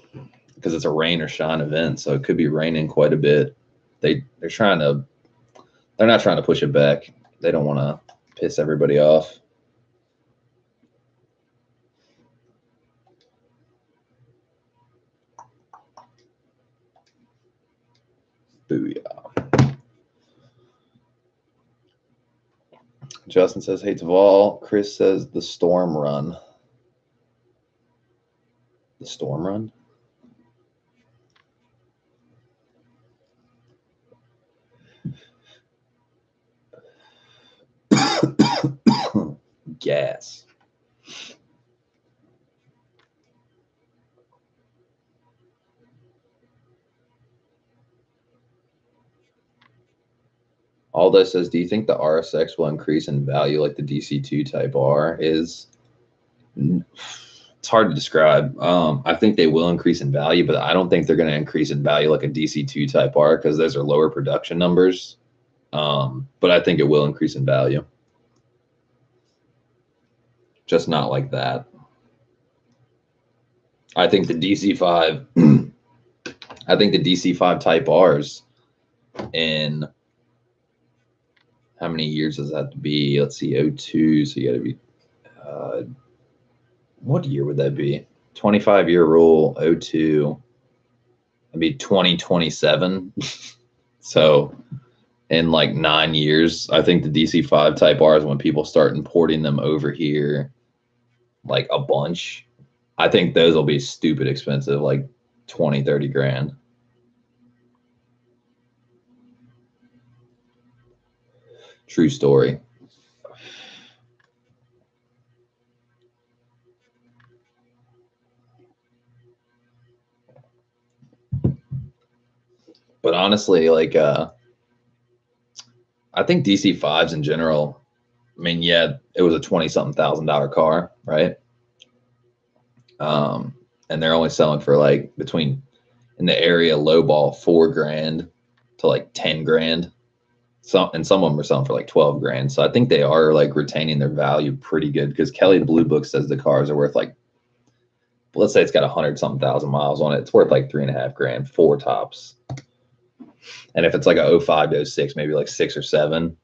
because it's a rain or shine event, so it could be raining quite a bit. They're not trying to push it back. They don't want to piss everybody off. Booyah. Justin says, hey, Taval. Chris says, the storm run. The storm run? Gas. Aldo says, do you think the RSX will increase in value like the DC2 Type R is? It's hard to describe. I think they will increase in value, but I don't think they're going to increase in value like a DC2 Type R because those are lower production numbers. But I think it will increase in value. Just not like that. I think the DC5, I think the DC5 Type Rs in how many years does that have to be? Let's see, 02. So you got to be, what year would that be? 25-year rule, 02. It'd be 2027. So in like 9 years, I think the DC5 Type R is when people start importing them over here like a bunch. I think those will be stupid expensive, like 20, 30 grand. True story. But honestly, like I think DC5s in general, I mean, yeah, it was a 20-something $1,000 car, right? And they're only selling for like between in the area lowball 4 grand to like 10 grand. Some of them are selling for like 12 grand. So I think they are like retaining their value pretty good because Kelly the Blue Book says the cars are worth like, let's say it's got 100-something thousand miles on it. It's worth like 3.5 grand, 4 tops. And if it's like a 05 to 06, maybe like 6 or 7.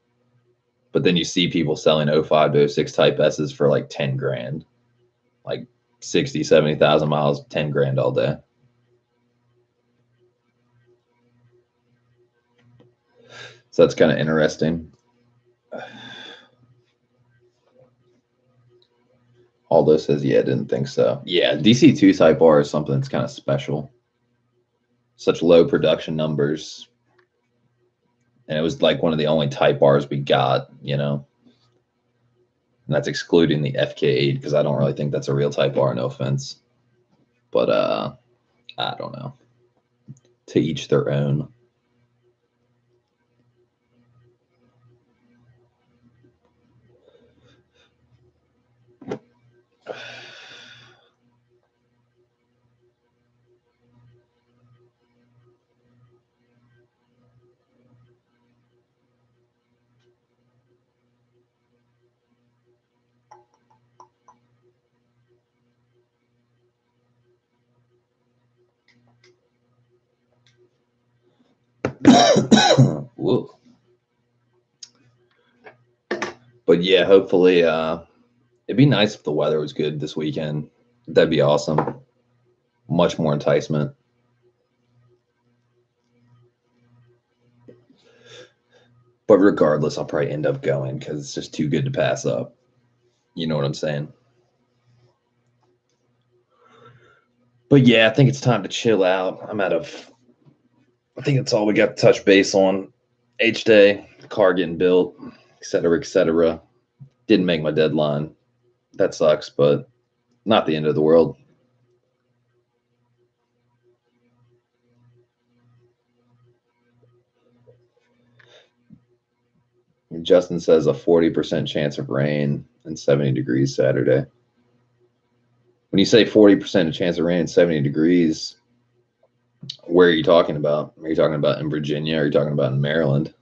But then you see people selling 05 to 06 Type S's for like 10 grand, like 60, 70,000 miles, 10 grand all day. So that's kind of interesting. Aldo says, yeah, didn't think so. Yeah, DC2 Type R is something that's kind of special. Such low production numbers. And it was like one of the only Type Rs we got, you know. And that's excluding the FK8 because I don't really think that's a real Type R, no offense. But I don't know. To each their own. Whoa. But yeah, hopefully it'd be nice if the weather was good this weekend. That'd be awesome. Much more enticement. But regardless, I'll probably end up going because it's just too good to pass up. You know what I'm saying? But yeah, I think it's time to chill out. I think that's all we got to touch base on. HDAY, the car getting built, et cetera, et cetera. Didn't make my deadline. That sucks, but not the end of the world. Justin says a 40% chance of rain and 70 degrees Saturday. When you say 40% chance of rain and 70 degrees, where are you talking about? Are you talking about in Virginia? Or are you talking about in Maryland?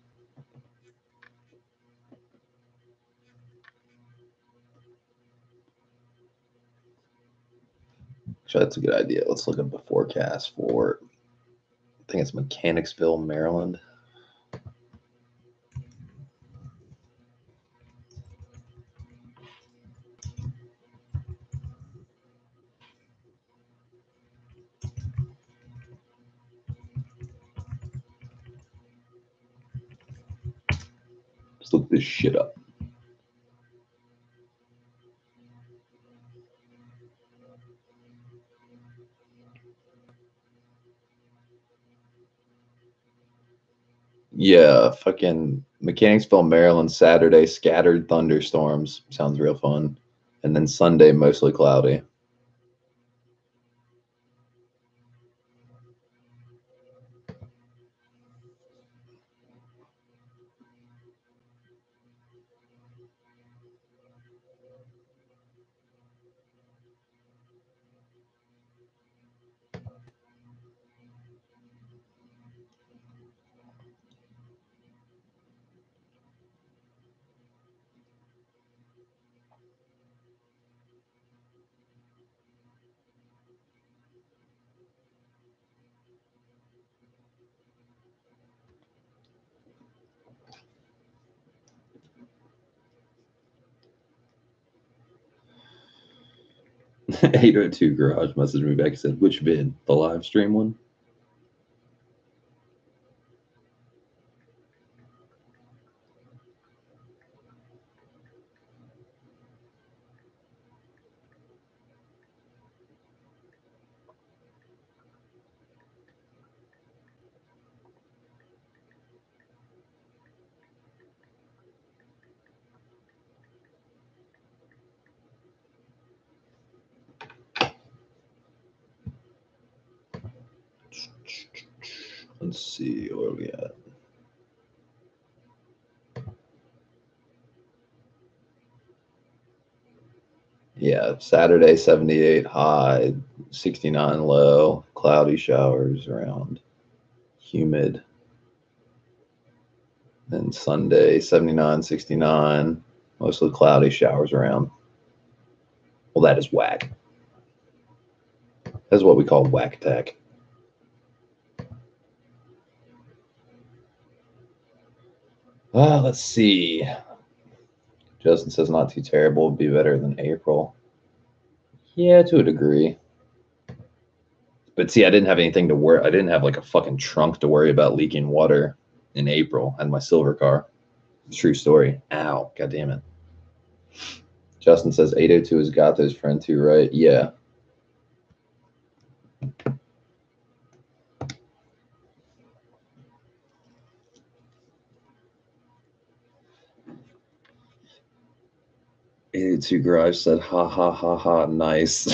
Actually, that's a good idea. Let's look up the forecast for, I think it's Mechanicsville, Maryland. Let's look this shit up. Yeah, fucking Mechanicsville, Maryland, Saturday, scattered thunderstorms. Sounds real fun. And then Sunday, mostly cloudy. 802 Garage messaged me back and said, which vid? The live stream one? Let's see what we got. Yeah, Saturday 78 high, 69 low, cloudy showers around, humid. Then Sunday 79, 69, mostly cloudy showers around. Well, that is whack. That's what we call whack tech. Let's see. Justin says not too terrible, would be better than April. Yeah, to a degree. But see, I didn't have anything to worry. I didn't have like a fucking trunk to worry about leaking water in April. I had my silver car. True story. Ow, god damn it. Justin says 802 has got those friend too, right? Yeah. Two Garage said, ha ha ha ha, nice.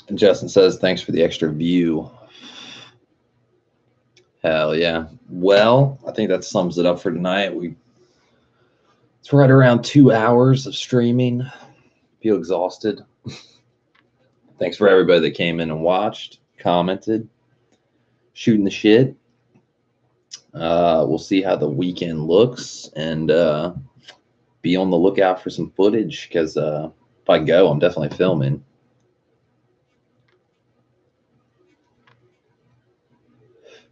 And Justin says, thanks for the extra view. Hell yeah. Well, I think that sums it up for tonight. It's right around 2 hours of streaming. Feel exhausted. Thanks for everybody that came in and watched, commented, shooting the shit. We'll see how the weekend looks, and be on the lookout for some footage, because if I go, I'm definitely filming.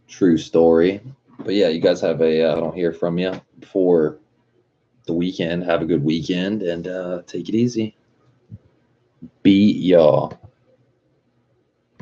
True story. But yeah, you guys have I don't hear from you before the weekend. Have a good weekend, and take it easy. Be y'all.